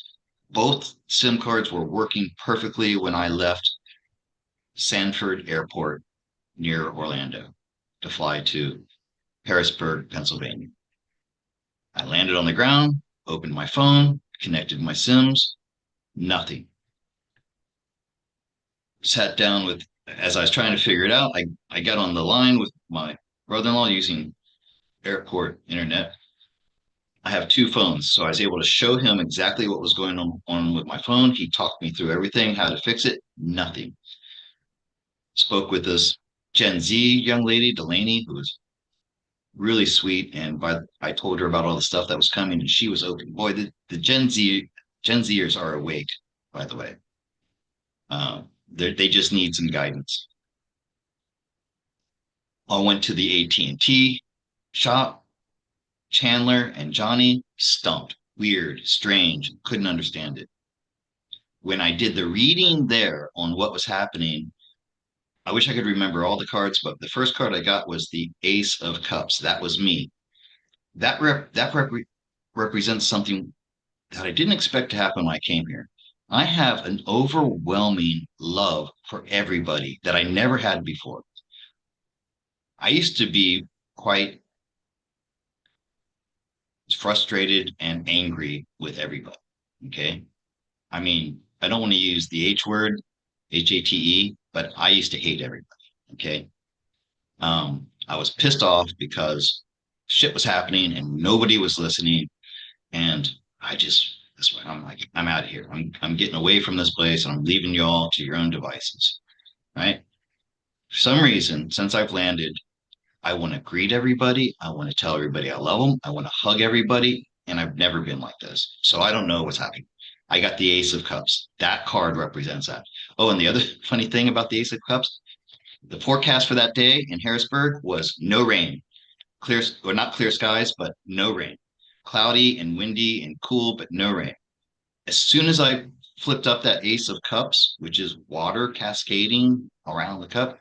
Both SIM cards were working perfectly when I left Sanford Airport near Orlando to fly to Harrisburg, Pennsylvania. I landed on the ground, opened my phone, connected my Sims, nothing. Sat down with, as I was trying to figure it out, I got on the line with my brother-in-law using airport internet. I have two phones, so I was able to show him exactly what was going on with my phone. He talked me through everything, how to fix it, nothing. Spoke with this Gen Z young lady, Delaney, who was really sweet. And I told her about all the stuff that was coming, and she was open. Boy, the Gen Zers are awake, by the way. They just need some guidance. I went to the AT&T shop. Chandler and Johnny stumped, weird, strange, couldn't understand it. When I did the reading there on what was happening, I wish I could remember all the cards, but the first card I got was the Ace of Cups. That was me. That represents something that I didn't expect to happen when I came here. I have an overwhelming love for everybody that I never had before. I used to be quite frustrated and angry with everybody. Okay. I mean, I don't want to use the H word, HATE, but I used to hate everybody. Okay. I was pissed off because shit was happening and nobody was listening. And that's why I'm like, I'm out of here. I'm getting away from this place and I'm leaving y'all to your own devices. Right. For some reason, since I've landed, I want to greet everybody. I want to tell everybody I love them. I want to hug everybody. And I've never been like this. So I don't know what's happening. I got the Ace of Cups. That card represents that. Oh, and the other funny thing about the Ace of Cups, the forecast for that day in Harrisburg was no rain, clear or not clear skies, but no rain, cloudy and windy and cool, but no rain. As soon as I flipped up that Ace of Cups, which is water cascading around the cup,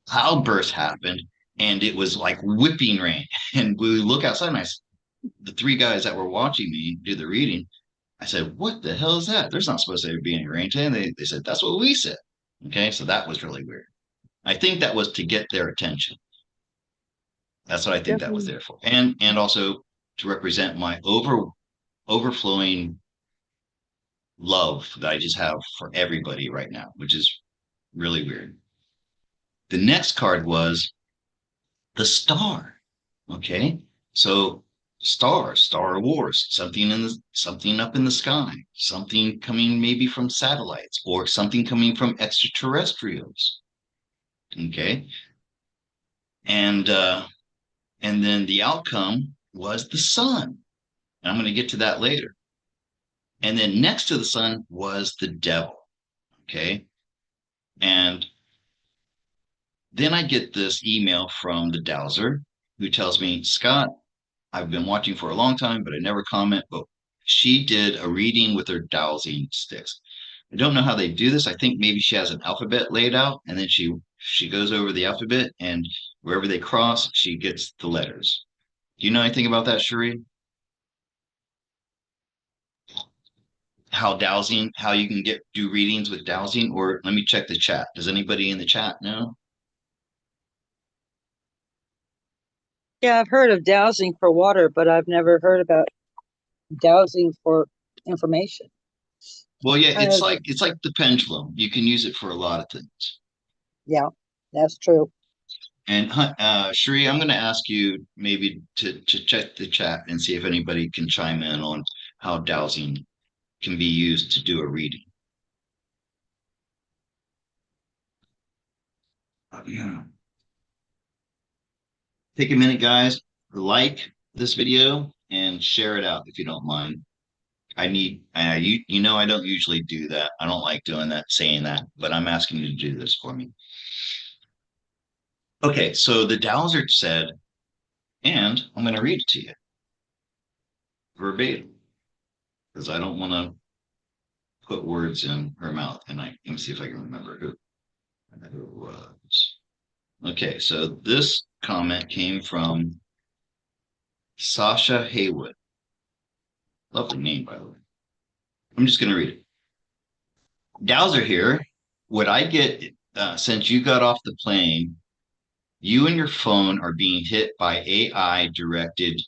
cloudburst happened, and it was like whipping rain. And we look outside, and the three guys that were watching me do the reading, I said, "What the hell is that? There's not supposed to be any rain today." And they said, "That's what we said." Okay, so that was really weird. I think that was to get their attention. That's what I think that was Definitely. there for, and also to represent my overflowing love that I just have for everybody right now, which is really weird. The next card was the star. Okay. So Star Wars, something up in the sky, something coming maybe from satellites or something coming from extraterrestrials. Okay. And and then the outcome was the sun. And I'm going to get to that later. And then next to the sun was the devil. Okay. And then I get this email from the dowser who tells me, Scott, I've been watching for a long time, but I never comment. But she did a reading with her dowsing sticks. I don't know how they do this. I think maybe she has an alphabet laid out, and then she goes over the alphabet, and wherever they cross, she gets the letters. Do you know anything about that, Cherie? How you can get do readings with dowsing? Or let me check the chat. Does anybody in the chat know? Yeah, I've heard of dowsing for water, but I've never heard about dowsing for information. Well, yeah, Kind of, it's like the pendulum. You can use it for a lot of things. yeah, that's true. And Sheree, I'm going to ask you maybe to check the chat and see if anybody can chime in on how dowsing can be used to do a reading. Yeah. Take a minute, guys. Like this video and share it out if you don't mind. You know I don't usually do that. I don't like doing that, saying that, but I'm asking you to do this for me. Okay, so the dowser said, and I'm going to read it to you verbatim because I don't want to put words in her mouth. And let me see if I can remember who it was. Okay, so this comment came from Sasha Haywood. Lovely name, by the way. I'm just going to read it. Dowser here. What I get since you got off the plane, you and your phone are being hit by AI directed.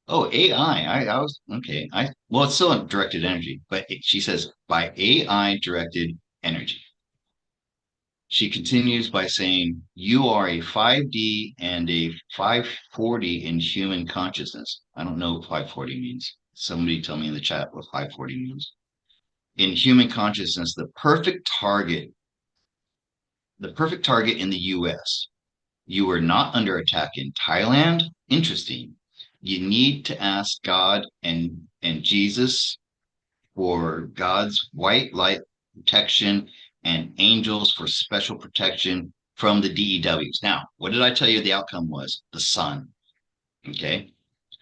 Oh, AI. I was okay. Well, it's still directed energy, but she says by AI directed energy. She continues by saying, you are a 5D and a 540 in human consciousness. I don't know what 540 means. Somebody tell me in the chat what 540 means. In human consciousness, the perfect target in the US. You are not under attack in Thailand. Interesting. You need to ask God and Jesus for God's white light protection and angels for special protection from the DEWs. Now, what did I tell you the outcome was? The sun. Okay.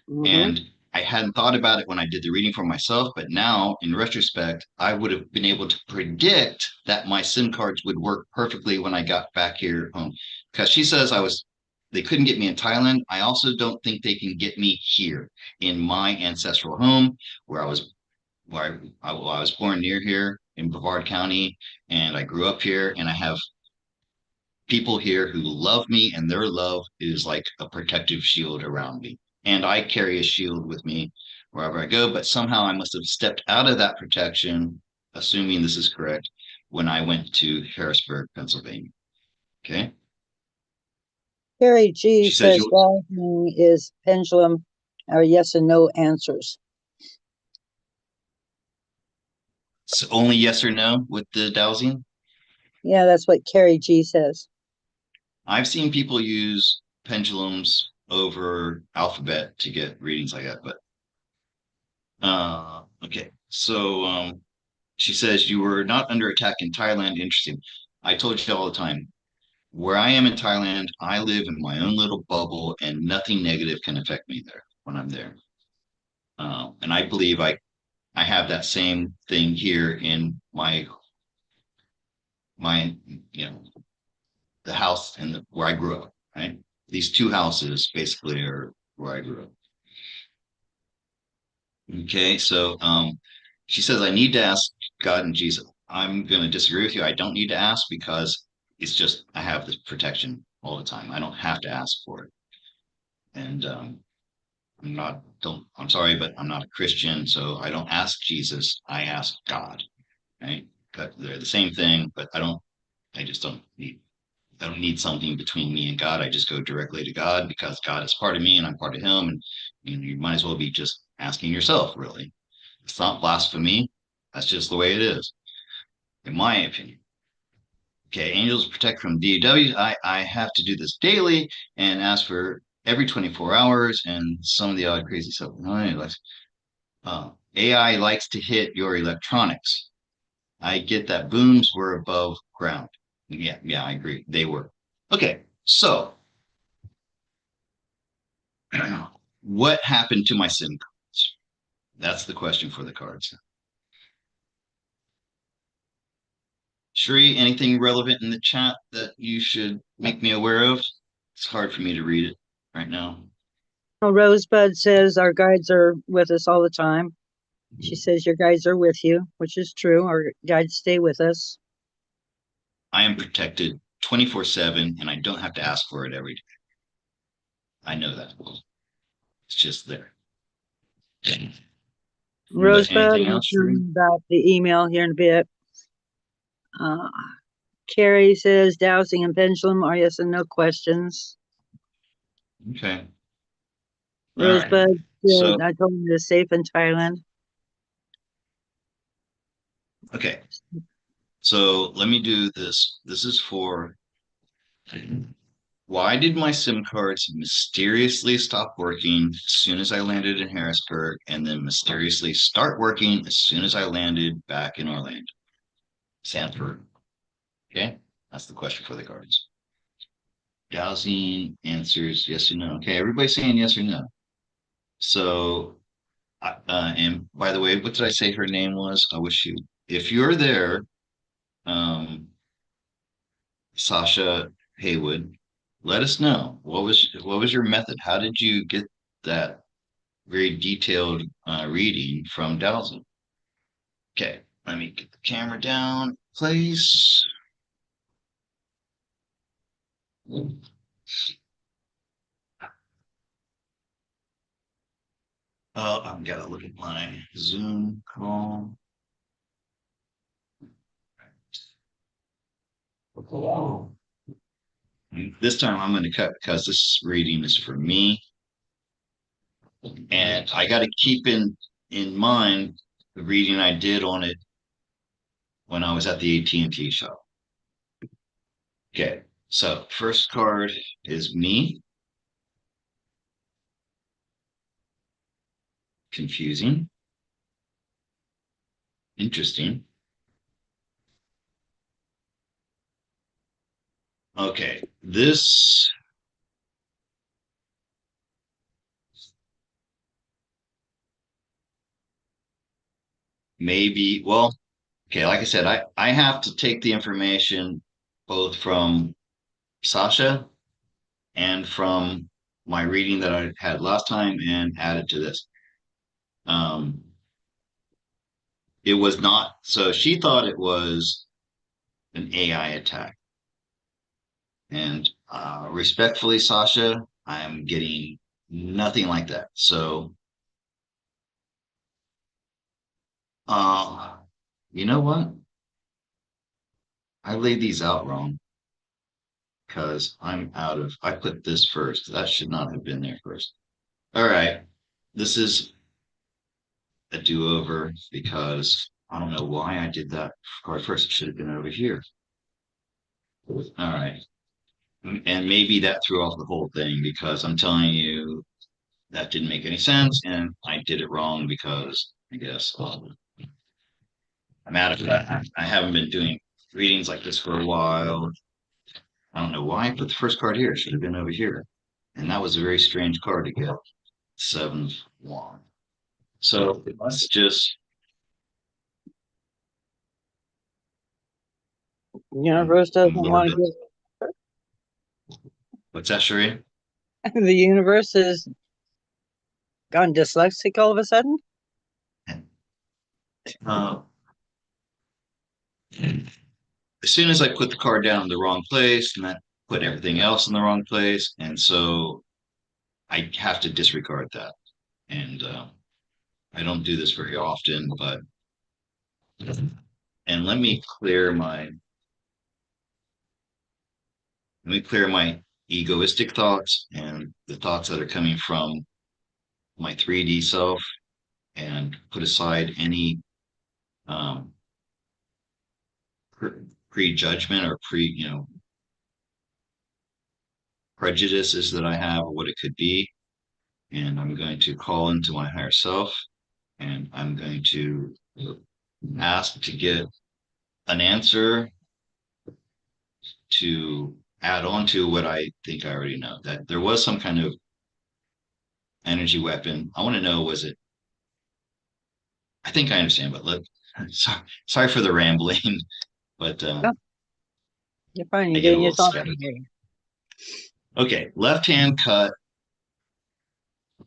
Mm-hmm. And I hadn't thought about it when I did the reading for myself, but now in retrospect, I would have been able to predict that my SIM cards would work perfectly when I got back here home. Because she says they couldn't get me in Thailand. I also don't think they can get me here in my ancestral home where I was I was born near here in Brevard County, and I grew up here, and I have people here who love me, and their love is like a protective shield around me. And I carry a shield with me wherever I go, but somehow I must have stepped out of that protection, assuming this is correct, when I went to Harrisburg, Pennsylvania. Okay. Carrie G She says says you dowsing is pendulum or yes and no answers. it's only yes or no with the dowsing. Yeah, that's what Carrie G says. I've seen people use pendulums over alphabet to get readings like that, but okay. So she says you were not under attack in Thailand. Interesting. I told you all the time. Where I am in Thailand, I live in my own little bubble, and nothing negative can affect me there when I'm there. And I believe I have that same thing here in my the house and where I grew up. Right, these two houses basically are where I grew up. Okay, so she says I need to ask God and Jesus. I'm going to disagree with you. I don't need to ask because it's just I have this protection all the time. I don't have to ask for it. And I'm sorry, but I'm not a Christian, so I don't ask Jesus. I ask God. Right? But they're the same thing, but I just I don't need something between me and God. I just go directly to God because God is part of me and I'm part of Him. And you might as well be just asking yourself, really. It's not blasphemy. That's just the way it is, in my opinion. Okay, angels protect from DAWs. I have to do this daily and ask for every 24 hours and some of the odd crazy stuff. AI likes to hit your electronics. I get that booms were above ground. Yeah, I agree. They were. Okay, so what happened to my SIM cards? That's the question for the cards. Sheree, anything relevant in the chat that you should make me aware of? It's hard for me to read it right now. Well, Rosebud says our guides are with us all the time. She says your guides are with you, which is true. Our guides stay with us. I am protected 24/7 and I don't have to ask for it every day. I know that. It's just there. But Rosebud, anything we'll else, tell Sheree? you about the email here in a bit. Uh, Carrie says dowsing and pendulum are yes and no questions. Okay. All right. Rosebud said, So, I told him it is safe in Thailand. okay. So let me do this. This is for why did my SIM cards mysteriously stop working as soon as I landed in Harrisburg and then mysteriously start working as soon as I landed back in Orlando, Sanford? Okay. That's the question for the cards. Dowsing answers yes or no. Okay, everybody's saying yes or no. So, and by the way, what did I say her name was? I wish you, if you're there, um, Sasha Haywood, let us know. What was your method? How did you get that very detailed reading from dowsing? Okay, let me get the camera down, please. Oh, I've got to look at my Zoom call. This time I'm going to cut because this reading is for me, and I got to keep in mind the reading I did on it when I was at the AT&T shop. Okay, so first card is me. Confusing. Interesting. Okay, this maybe, well, okay, like I said, I have to take the information both from Sasha and from my reading that I had last time and add it to this. Um, it was not, so she thought it was an AI attack. And respectfully, Sasha, I'm getting nothing like that. So, uh, you know what? I laid these out wrong because I put this first. That should not have been there first. All right. This is a do-over because I don't know why I did that card first. It should have been over here. All right. And maybe that threw off the whole thing because I'm telling you that didn't make any sense and I did it wrong because I guess I'm out of that. I haven't been doing readings like this for a while. I don't know why I put the first card here. It should have been over here. And that was a very strange card to get. Seventh wand. So let's just Universe I'm doesn't a little want to bit. give. What's that, Sheree? The universe has gone dyslexic all of a sudden. Uh, as soon as I put the card down in the wrong place, and that put everything else in the wrong place, and so I have to disregard that. And I don't do this very often, but and let me clear my egoistic thoughts and the thoughts that are coming from my 3D self, and put aside any um, prejudgment or prejudices that I have of what it could be. And I'm going to call into my higher self and I'm going to ask to get an answer to add on to what I think I already know. That there was some kind of energy weapon. I want to know, was it? I think I understand, but sorry for the rambling, but No, you're fine. I You're get a getting little yourself scattered. educated. Okay, left hand cut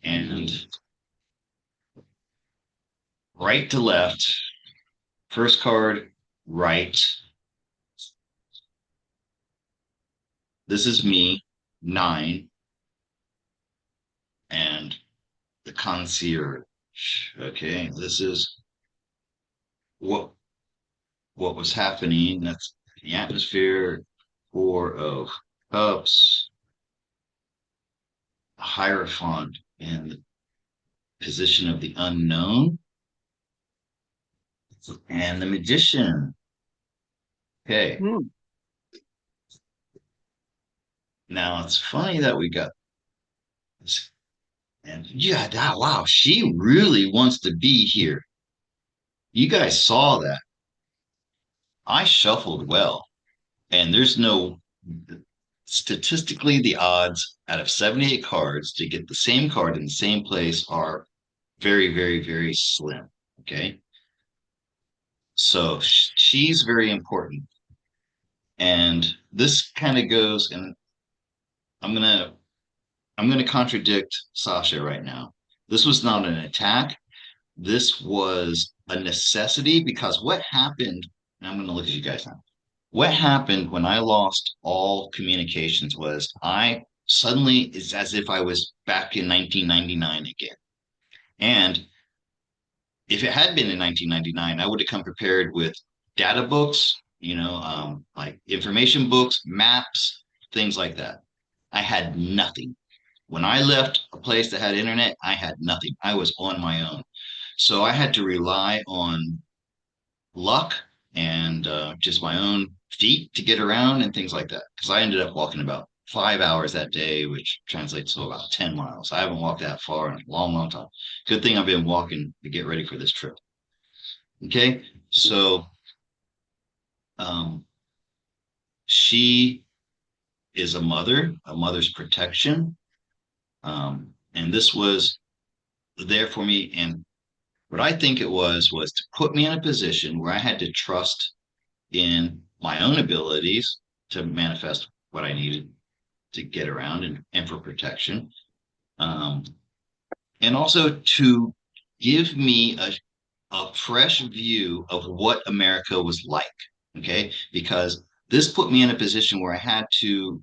and right to left. First card, right. This is me, 9, and the concierge. Okay, this is what what was happening. That's the atmosphere. 4 of Cups, Hierophant in the position of the unknown, and the Magician. Okay, Hmm. now it's funny that we got this. And yeah, wow, she really wants to be here. You guys saw that. I shuffled well, and there's no statistically, the odds out of 78 cards to get the same card in the same place are very, very, very slim. Okay. So she's very important. And this kind of goes, and I'm gonna I'm gonna contradict Sasha right now. This was not an attack. This was a necessity because what happened, and I'm gonna look at you guys now. What happened when I lost all communications was I suddenly it's as if I was back in 1999 again. And if it had been in 1999, I would have come prepared with data books, like information books, maps, things like that. I had nothing. When I left a place that had internet, I had nothing. I was on my own. So I had to rely on luck and just my own feet to get around and things like that. Because I ended up walking about 5 hours that day, which translates to about 10 miles. I haven't walked that far in a long, long time. Good thing I've been walking to get ready for this trip. Okay. So um, she is a mother's protection. And this was there for me. And what I think it was to put me in a position where I had to trust in my own abilities to manifest what I needed to get around and for protection. Um, and also to give me a fresh view of what America was like. Okay. Because this put me in a position where I had to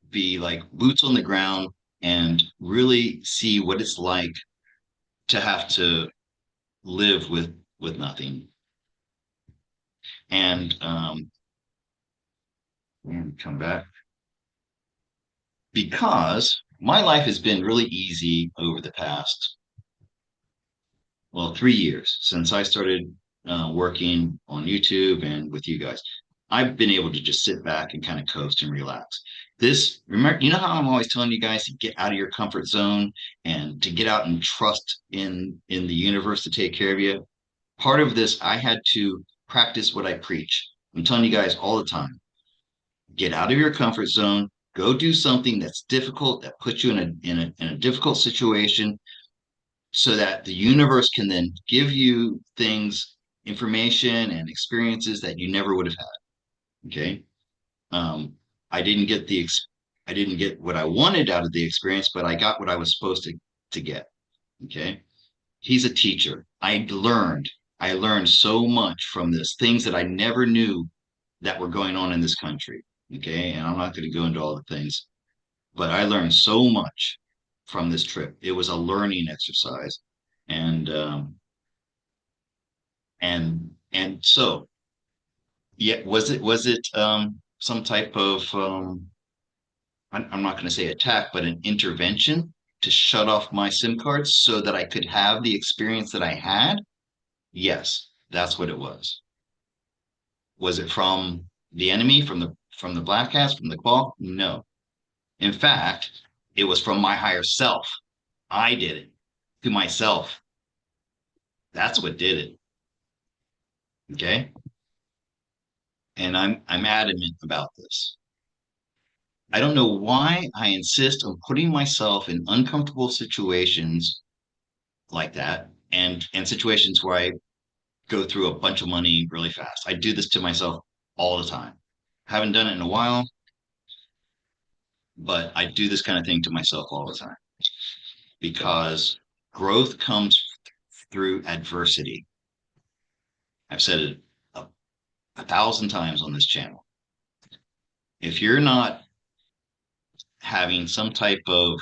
be like boots on the ground and really see what it's like to have to live with nothing. And come back because my life has been really easy over the past, well, 3 years since I started working on YouTube and with you guys. I've been able to just sit back and kind of coast and relax. This, remember, you know how I'm always telling you guys to get out of your comfort zone and to get out and trust in the universe to take care of you. Part of this, I had to practice what I preach. I'm telling you guys all the time, get out of your comfort zone, go do something that's difficult, that puts you in a difficult situation, so that the universe can then give you things, information, and experiences that you never would have had. Okay. Um, I didn't get I didn't get what I wanted out of the experience, but I got what I was supposed to get. Okay. He's a teacher. I learned so much from this, things that I never knew that were going on in this country. Okay. And I'm not going to go into all the things, but I learned so much from this trip. It was a learning exercise. And and so yeah, was it some type of I'm not going to say attack, but an intervention to shut off my SIM cards so that I could have the experience that I had? Yes, that's what it was. Was it from the enemy, from the black hats, from the cabal? No. In fact, it was from my higher self. I did it to myself. That's what did it. Okay. And I'm adamant about this. I don't know why I insist on putting myself in uncomfortable situations like that and situations where I go through a bunch of money really fast. I do this to myself all the time. Haven't done it in a while, but I do this kind of thing to myself all the time because growth comes through adversity. I've said it a thousand times on this channel. If you're not having some type of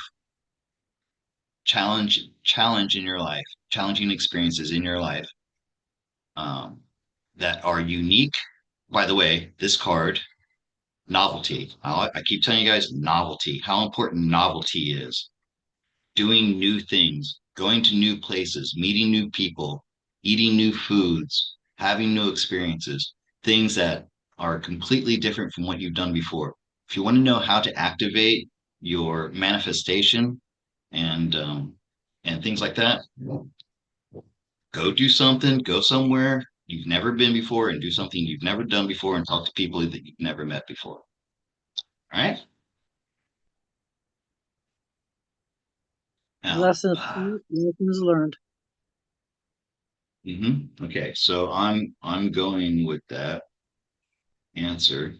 challenge in your life, challenging experiences in your life um, that are unique. By the way, this card, novelty. I keep telling you guys, novelty, how important novelty is. Doing new things, going to new places, meeting new people, eating new foods, having new experiences, things that are completely different from what you've done before. If you want to know how to activate your manifestation and things like that, go do something, go somewhere you've never been before and do something you've never done before and talk to people that you've never met before. All right. Now, lessons learned. okay, so I'm going with that answer.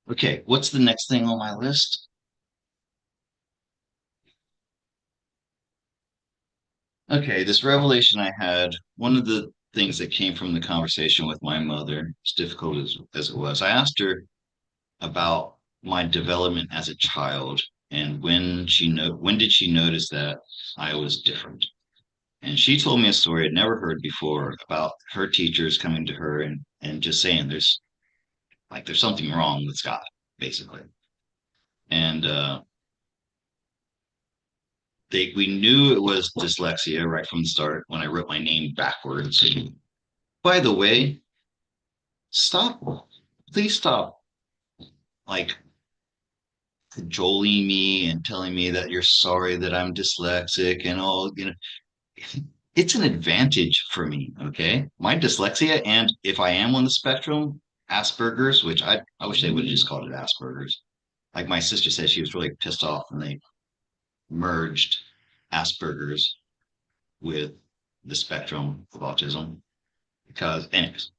Okay, what's the next thing on my list? Okay, this revelation I had, one of the things that came from the conversation with my mother, as difficult as it was, I asked her about my development as a child and when did she notice that I was different. And she told me a story I'd never heard before about her teachers coming to her and just saying there's something wrong with Scott, basically. And we knew it was dyslexia right from the start when I wrote my name backwards. By the way, stop, please stop like cajoling me and telling me that you're sorry that I'm dyslexic and all, it's an advantage for me. Okay. My dyslexia, and if I am on the spectrum, Asperger's, which I wish they would have just called it Asperger's. Like my sister said, she was really pissed off when they merged Asperger's with the spectrum of autism. Because, anyways,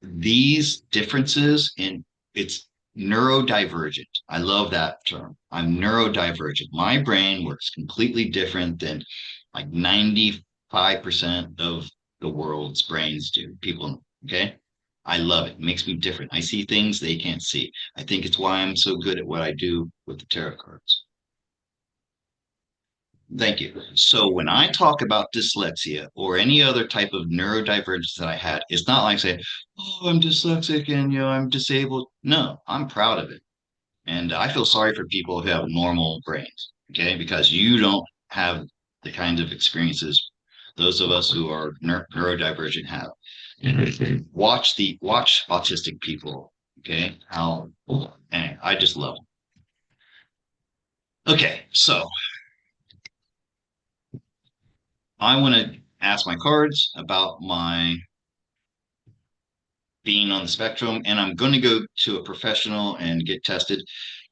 these differences in it's neurodivergent. I love that term. I'm neurodivergent. My brain works completely different than like 95% of the world's brains do. People, okay? I love it. It makes me different. I see things they can't see. I think it's why I'm so good at what I do with the tarot cards. Thank you. So when I talk about dyslexia or any other type of neurodivergence that I had, it's not like say, "Oh, I'm dyslexic and I'm disabled." No, I'm proud of it, and I feel sorry for people who have normal brains. Okay, because you don't have the kind of experiences those of us who are neurodivergent have. Watch autistic people. Okay, how and I just love them. Okay, so I want to ask my cards about my being on the spectrum, and I'm going to go to a professional and get tested.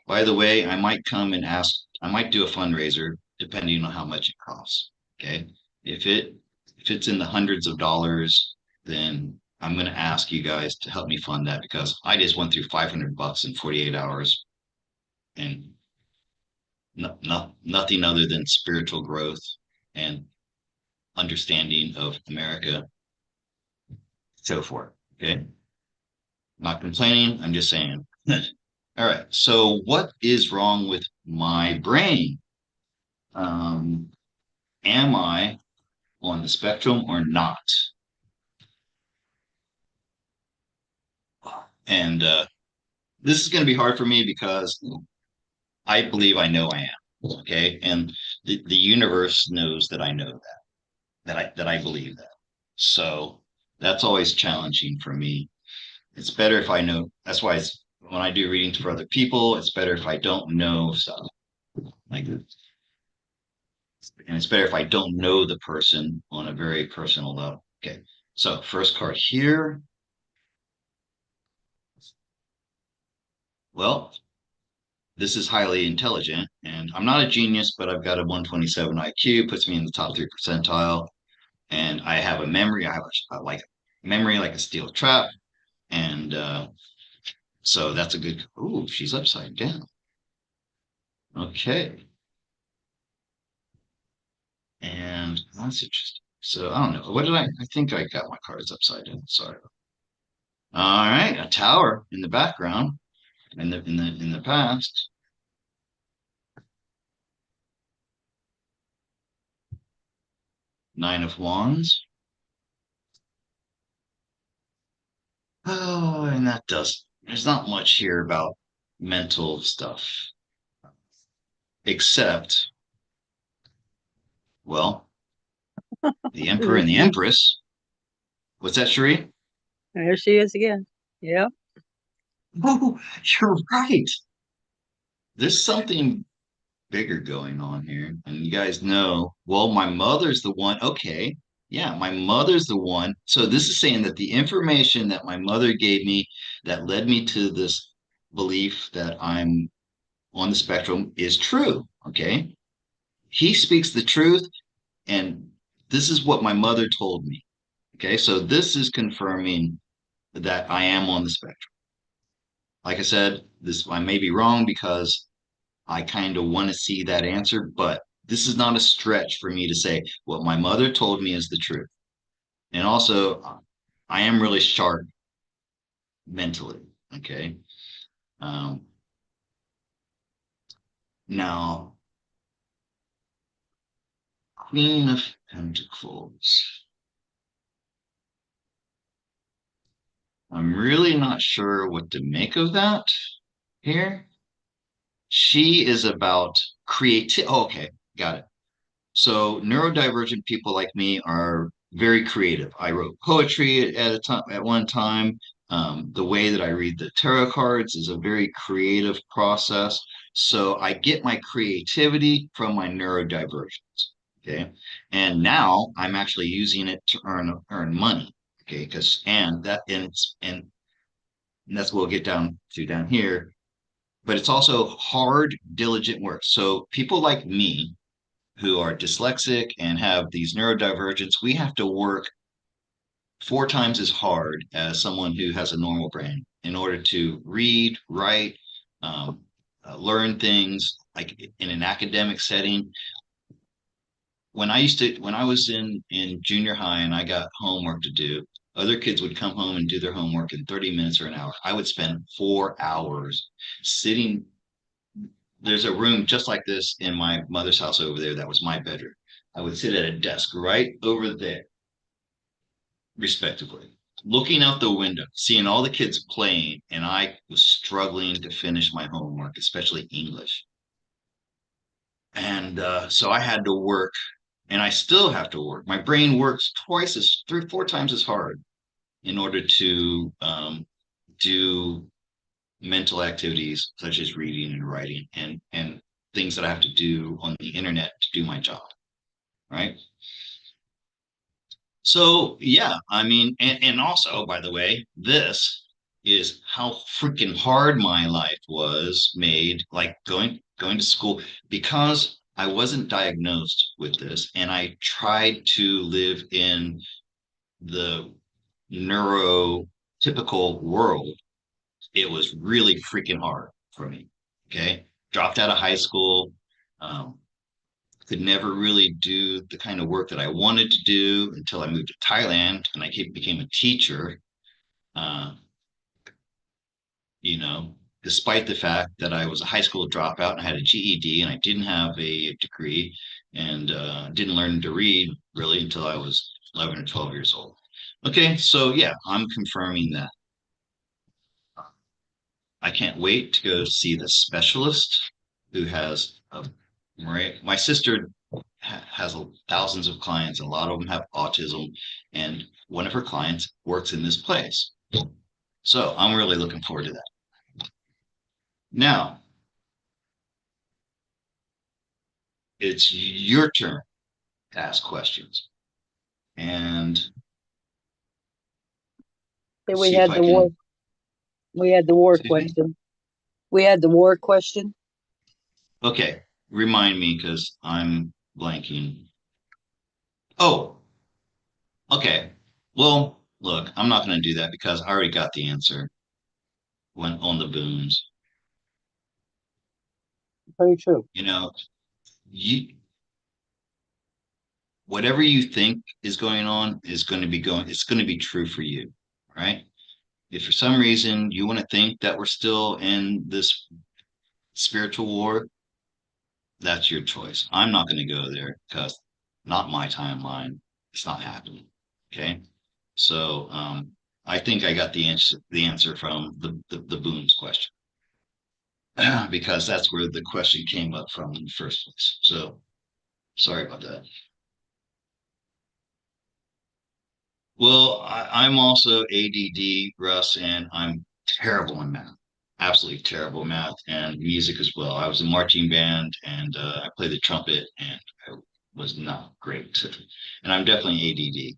By the way, I might do a fundraiser depending on how much it costs. Okay. If it if it's in the hundreds of dollars, then I'm going to ask you guys to help me fund that because I just went through $500 in 48 hours and nothing other than spiritual growth and understanding of America, so forth. Okay. Not complaining. I'm just saying. All right. So, what is wrong with my brain? Um, am I on the spectrum or not? And this is going to be hard for me because I believe I know I am. Okay. And the universe knows that I know that I believe that. So, that's always challenging for me. It's better if I know. That's why when I do readings for other people, it's better if I don't know stuff. Like and it's better if I don't know the person on a very personal level. Okay, so first card here. Well, this is highly intelligent, and I'm not a genius, but I've got a 127 IQ, puts me in the top 3 percentile, and I have a memory. I have like memory like a steel trap, and so that's a good. Ooh, she's upside down. Okay, and that's interesting. So I don't know. What did I think I got my cards upside down. Sorry. All right, a tower in the background in the past. Nine of Wands. Oh, and that does. There's not much here about mental stuff, except, well, the Emperor There and the she Empress. What's that, Cherie? there she is again. Yeah. Oh, you're right. There's something bigger going on here. And you guys know, well, my mother's the one. Okay. Yeah, my mother's the one. So this is saying that the information that my mother gave me that led me to this belief that I'm on the spectrum is true. Okay. He speaks the truth, and this is what my mother told me. Okay. So this is confirming that I am on the spectrum. Like I said, this I may be wrong because I kind of want to see that answer, but this is not a stretch for me to say what my mother told me is the truth. And also, I am really sharp mentally. Okay. Um, Now, Queen of Pentacles. I'm really not sure what to make of that here. She is about creativity. Oh, okay, got it. So neurodivergent people like me are very creative. I wrote poetry at a time at one time. The way that I read the tarot cards is a very creative process. So I get my creativity from my neurodivergence. Okay. And now I'm actually using it to earn money. Okay, because and that's what we'll get down to down here. But it's also hard, diligent work. So people like me who are dyslexic and have these neurodivergence, we have to work 4 times as hard as someone who has a normal brain in order to read, write, um, learn things like in an academic setting. When I was in junior high and I got homework to do, other kids would come home and do their homework in 30 minutes or an hour. I would spend 4 hours sitting. There's a room just like this in my mother's house over there. That was my bedroom. I would sit at a desk right over there, respectively, looking out the window, seeing all the kids playing, and I was struggling to finish my homework, especially English. And so I had to work, and I still have to work. My brain works twice as 3, 4 times as hard in order to do mental activities such as reading and writing and things that I have to do on the internet to do my job, right? So yeah, I mean, and also, by the way, this is how freaking hard my life was made, like going to school because I wasn't diagnosed with this, and I tried to live in the neurotypical world. It was really freaking hard for me. Okay. Dropped out of high school. Um, could never really do the kind of work that I wanted to do until I moved to Thailand and became a teacher. Uh, Despite the fact that I was a high school dropout and I had a GED and I didn't have a degree and didn't learn to read really until I was 11 or 12 years old. Okay, so yeah, I'm confirming that. I can't wait to go see the specialist who has right. My sister has thousands of clients. A lot of them have autism, and one of her clients works in this place. So I'm really looking forward to that. Now it's your turn to ask questions, and Then we see if had I the war. can. We had the war Excuse me. question. We had the war question. Okay, remind me because I'm blanking. Oh, okay. Well, look, I'm not going to do that because I already got the answer when on the booms. Very true. You know, you whatever you think is going on is going to be going. It's going to be true for you, right? If for some reason you want to think that we're still in this spiritual war, that's your choice. I'm not going to go there because not my timeline. It's not happening. Okay. So I think I got the answer from the booms question because that's where the question came up from in the first place. So sorry about that. Well, I'm also ADD, Russ, and I'm terrible in math. Absolutely terrible math and music as well. I was in marching band and I play the trumpet and was not great. And I'm definitely ADD.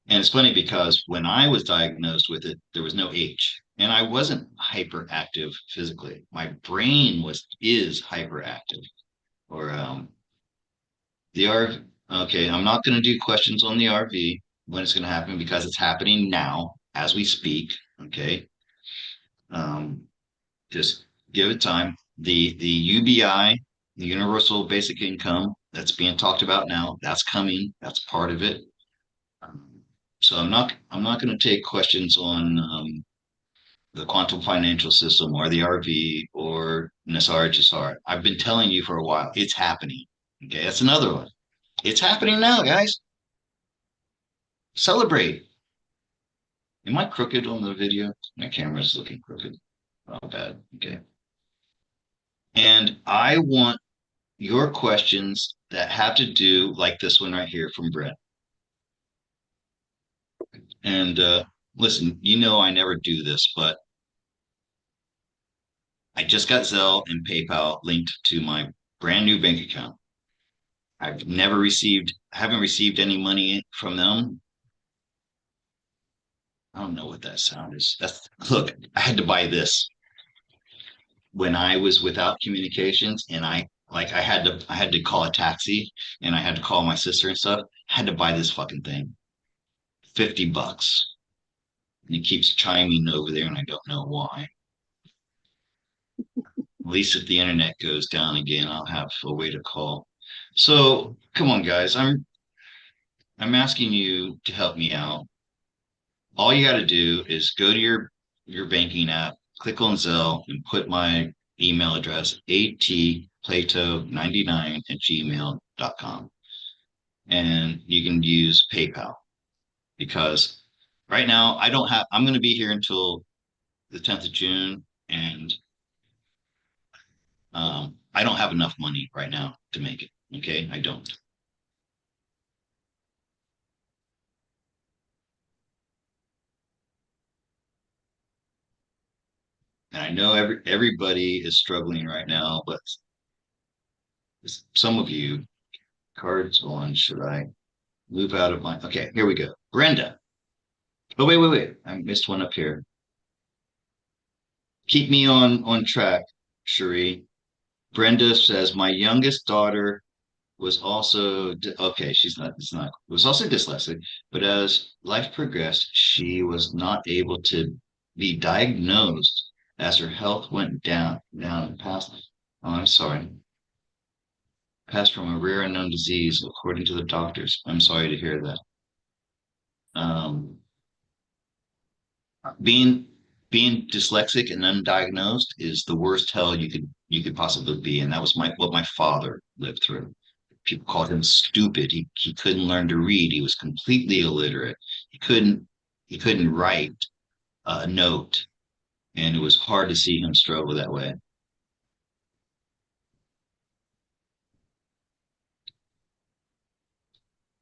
And it's funny because when I was diagnosed with it, there was no H. And I wasn't hyperactive physically. My brain is hyperactive. Or the R okay, I'm not gonna do questions on the RV when it's gonna happen because it's happening now as we speak. Okay. Um, just give it time. The UBI, the Universal Basic Income, that's being talked about now. That's coming. That's part of it. Um, so I'm not going to take questions on the quantum financial system or the RV or Nassar Jassar. I've been telling you for a while. It's happening. Okay, that's another one. It's happening now, guys. Celebrate. Am I crooked on the video? My camera's looking crooked. Oh, bad. Okay. And I want your questions that have to do like this one right here from Brett. And listen, I never do this, but I just got Zelle and PayPal linked to my brand new bank account. Haven't received any money from them. I don't know what that sound is. Look, I had to buy this when I was without communications, and I had to call a taxi, and I had to call my sister and stuff. I had to buy this fucking thing. $50. And it keeps chiming over there, and I don't know why. At least if the internet goes down again, I'll have a way to call. So come on, guys. I'm asking you to help me out. All you got to do is go to your banking app, click on Zelle, and put my email address, atplato99@gmail.com. And you can use PayPal because right now I'm going to be here until the 10th of June, and I don't have enough money right now to make it. Okay, I don't. And I know everybody is struggling right now, but some of you, cards on, should I move out of my, okay, here we go. Brenda. Oh, wait. I missed one up here. Keep me on track, Cherie. Brenda says, my youngest daughter was also, okay, was also dyslexic, but as life progressed, she was not able to be diagnosed as her health went down and passed. Oh, I'm sorry. Passed from a rare unknown disease, according to the doctors. I'm sorry to hear that. Um, being being dyslexic and undiagnosed is the worst hell you could possibly be, and that was what my father lived through. People called him stupid. He couldn't learn to read. He was completely illiterate. He couldn't write a note, and it was hard to see him struggle that way.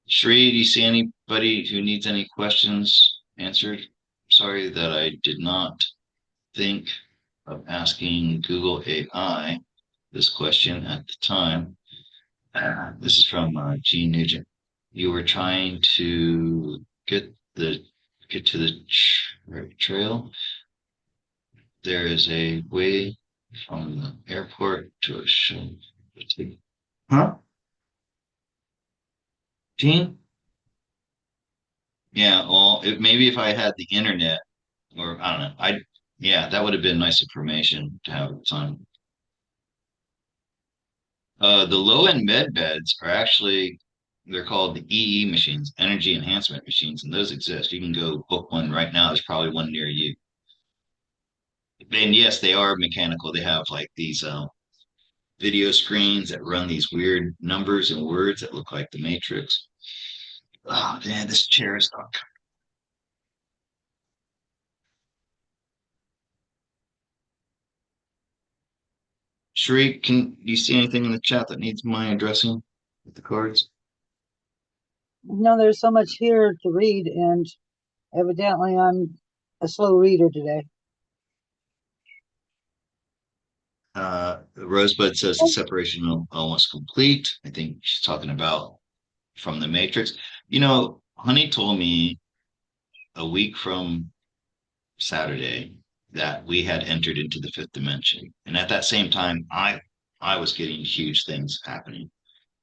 Shree, do you see anybody who needs any questions answered? Sorry that I did not think of asking Google AI this question at the time. This is from Gene Nugent. You were trying to get to the trail. There is a way from the airport to a show. Huh? Gene? Yeah, well, maybe if I had the internet, or I don't know, yeah, that would have been nice information to have at the time. The low-end med beds are actually they're called the EE machines, energy enhancement machines, and those exist. You can go book one right now. There's probably one near you. And yes, they are mechanical. They have like these video screens that run these weird numbers and words that look like the Matrix. Oh man, this chair is stuck. Sheree, can you see anything in the chat that needs my addressing with the cards? There's so much here to read, and evidently I'm a slow reader today. Rosebud says the separation almost complete. I think she's talking about from the Matrix. Honey told me a week from Saturday that we had entered into the fifth dimension, and at that same time, I was getting huge things happening,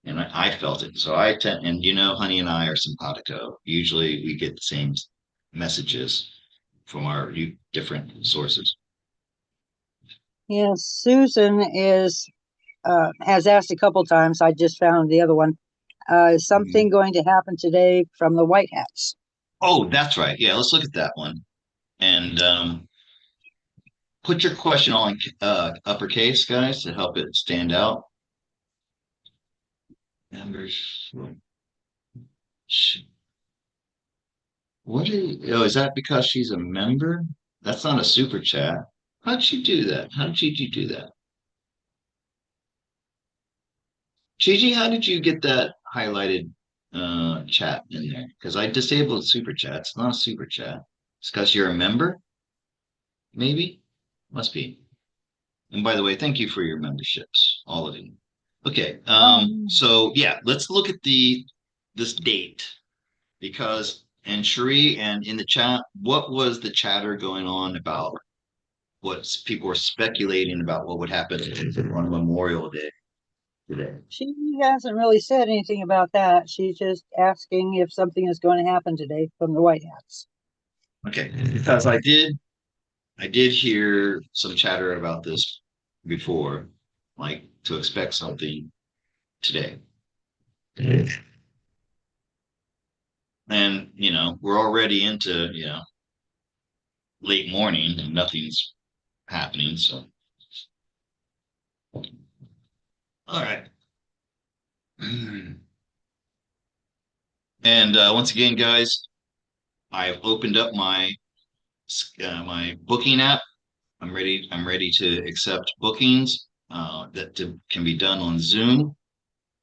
and I felt it. So I tend, and Honey and I are simpatico. Usually, we get the same messages from our different sources. Yes, Susan is has asked a couple times. I just found the other one. Is Mhm. something going to happen today from the White Hats? Oh, that's right. Yeah, let's look at that one. And put your question all in uppercase, guys, to help it stand out. Members. Oh, is that because she's a member? That's not a super chat. How'd she do that? How did you do that? Gigi, how did you get that highlighted chat in there? Because I disabled super chats. It's not a super chat. It's because you're a member, maybe? Must be. And by the way, thank you for your memberships, all of you. Okay, so yeah, let's look at this date because and Cherie and in the chat, what was the chatter going on about what people were speculating about what would happen on Memorial Day today? She hasn't really said anything about that. She's just asking if something is going to happen today from the White Hats. Okay, because I did hear some chatter about this before, like to expect something today. And we're already into late morning and nothing's happening. So all right. And once again, guys, I've opened up my booking app. I'm ready to accept bookings can be done on Zoom,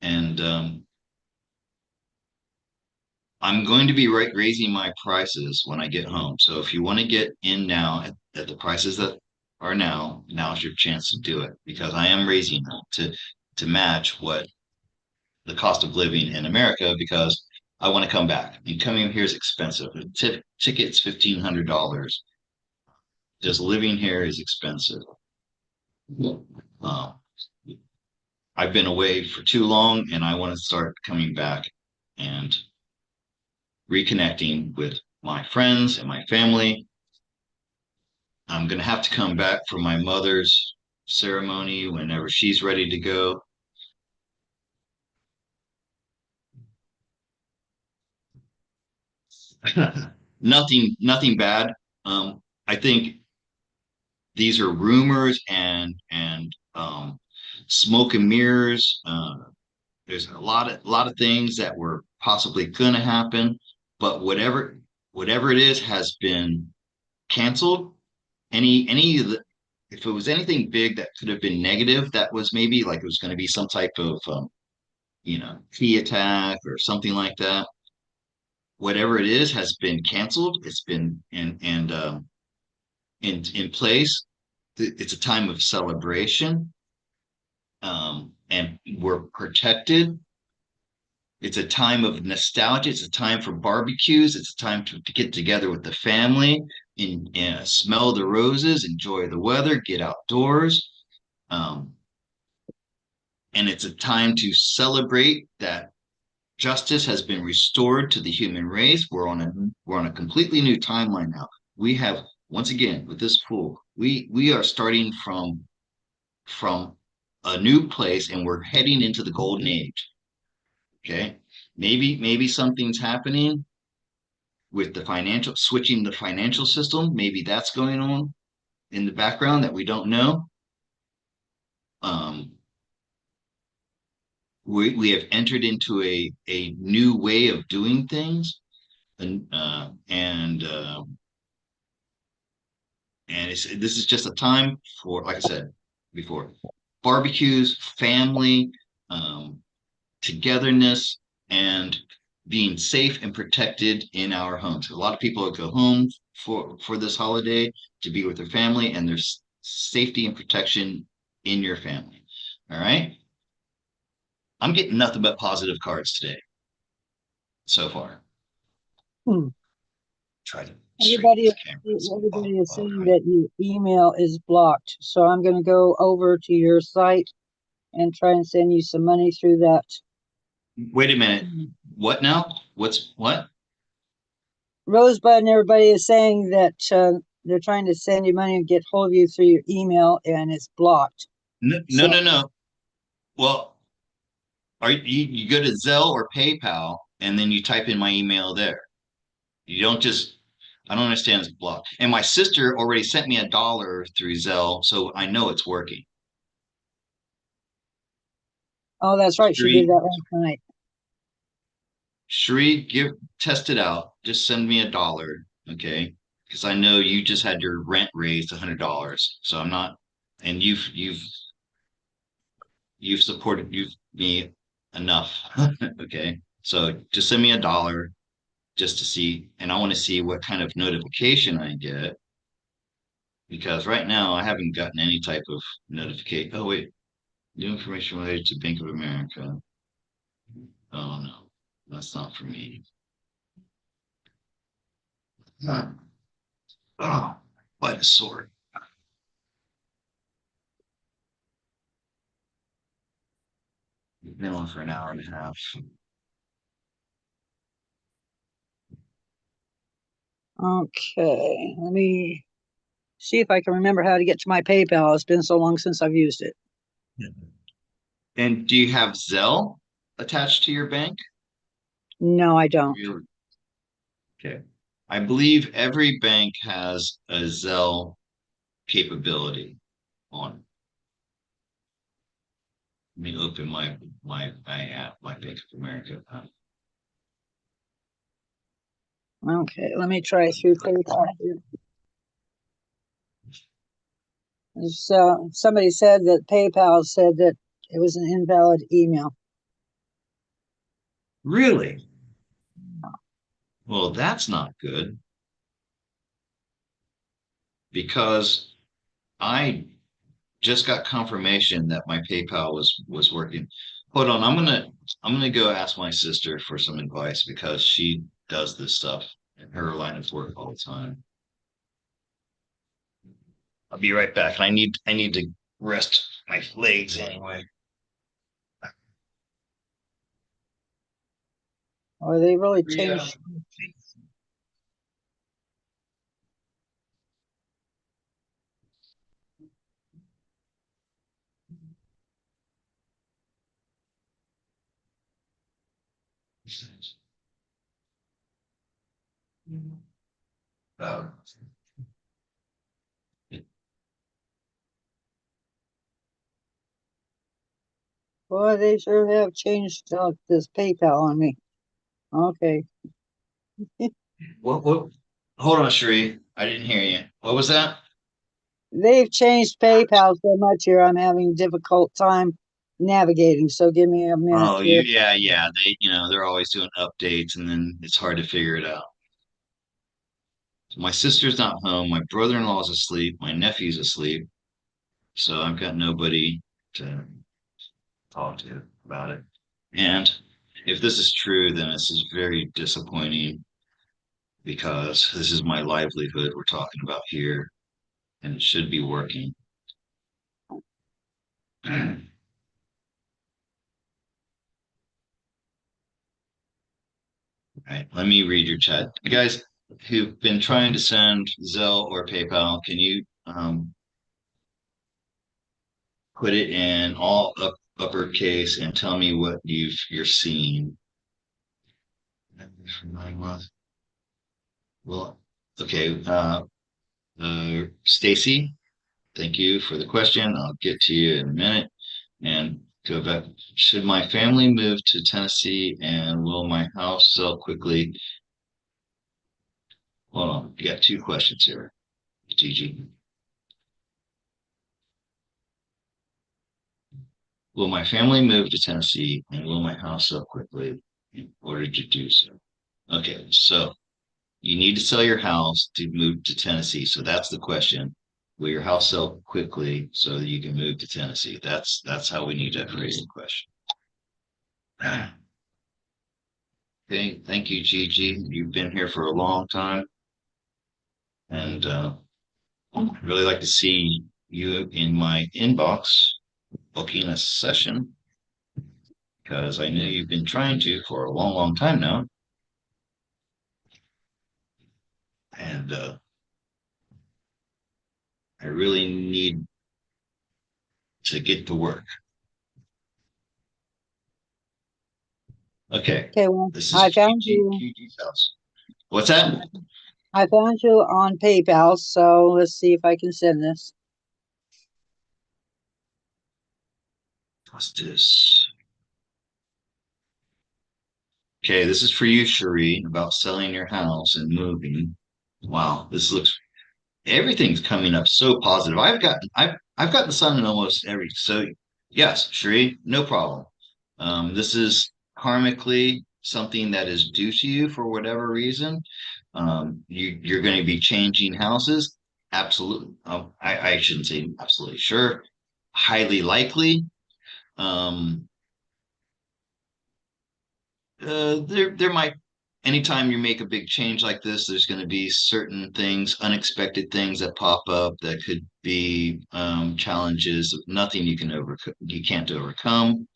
and I'm going to be raising my prices when I get home. So if you want to get in now at the prices that are now's your chance to do it because I am raising them to match what the cost of living in America because I want to come back. And coming here is expensive. Tickets $1,500. Just living here is expensive. Uh, I've been away for too long, and I want to start coming back and reconnecting with my friends and my family. I'm going to have to come back for my mother's ceremony whenever she's ready to go. Nothing bad. I think these are rumors and smoke and mirrors. There's a lot of things that were possibly going to happen, but whatever it is has been canceled. Any of the if it was anything big that could have been negative, that was maybe like it was going to be some type of key attack or something like that. Whatever it is has been canceled. It's been in place. It's a time of celebration, and we're protected. It's a time of nostalgia. It's a time for barbecues. It's a time to get together with the family and smell the roses, enjoy the weather, get outdoors. Um, and it's a time to celebrate that justice has been restored to the human race. We're on a completely new timeline now. We have once again with this pool, we are starting from a new place and we're heading into the golden age. Okay. Maybe something's happening with the financial switching the financial system. Maybe that's going on in the background that we don't know. Um, we have entered into a new way of doing things, and this is just a time for, like I said before, barbecues, family, um, togetherness, and being safe and protected in our homes. A lot of people go home for this holiday to be with their family, and there's safety and protection in your family. All right. I'm getting nothing but positive cards today so far. Hmm. Try to straighten Everybody, this camera. It's everybody is saying bothering that your email is blocked. So I'm going to go over to your site and try and send you some money through that. me. Wait a minute. What now? What's what? Rosebud and everybody is saying that they're trying to send you money and get hold of you through your email, and it's blocked. No, no, So, no, no. Well, you go to Zelle or PayPal and then you type in my email there. You don't just I don't understand this block. And my sister already sent me $1 through Zelle, so I know it's working. oh, that's right. She did Sheree, that last night. Sheree, test it out. Just send me $1, okay? Because I know you just had your rent raised $100. So I'm not, and you've supported me enough, okay? So just send me $1 just to see, and I want to see what kind of notification I get because right now I haven't gotten any type of notification. Oh wait, new information related to Bank of America. Oh no, that's not for me. Huh. Oh, by the sword. Been on for an hour and a half. Okay, let me see if I can remember how to get to my PayPal. It's been so long since I've used it. And do you have Zelle attached to your bank? No, I don't. Really? Okay. I believe every bank has a Zelle capability on. Let me open my app, my Bank of America. Okay, let me try through PayPal here. Somebody said that PayPal said that it was an invalid email. Really? Well, that's not good because I just got confirmation that my PayPal was working. Hold on, I'm gonna go ask my sister for some advice because she does this stuff in her line of work all the time. I'll be right back. And I need to rest my legs anyway. Or they really Yeah. changed. Uh, Boy, they sure have changed this PayPal on me. Okay. what? Hold on, Sheree. I didn't hear you. What was that? They've changed PayPal so much here, I'm having a difficult time navigating. So give me a minute Oh, here. yeah. They're always doing updates, and then it's hard to figure it out. My sister's not home. My brother-in-law is asleep. My nephew's asleep. So I've got nobody to talk to about it. And if this is true, then this is very disappointing because this is my livelihood we're talking about here, and it should be working. All right, let me read your chat. You guys who've been trying to send Zelle or PayPal, can you put it in all uppercase and tell me what you're seeing? Well, okay. Stacy, thank you for the question. I'll get to you in a minute and go back. Should my family move to Tennessee and will my house sell quickly? Hold on. You got two questions here, Gigi. Will my family move to Tennessee and will my house sell quickly in order to do so? Okay, so you need to sell your house to move to Tennessee. So that's the question. will your house sell quickly so that you can move to Tennessee? That's how we need to phrase the question. Okay, thank you, Gigi. You've been here for a long time, and I'd really like to see you in my inbox booking a session because I know you've been trying to for a long, long time now, and I really need to get to work. Okay, Okay, well, this is I found Gigi, you. Gigi's house. What's that? I found you on PayPal, so let's see if I can send this. What's this? Okay, this is for you, Cherie, about selling your house and moving. Wow, this looks everything's coming up so positive. I've got the sun in almost every so yes, Cherie, no problem. This is karmically something that is due to you for whatever reason. You're going to be changing houses. Absolutely. I shouldn't say absolutely sure. Highly likely. Um, there might anytime you make a big change like this, there's going to be certain things, unexpected things that pop up that could be challenges, nothing you can't overcome.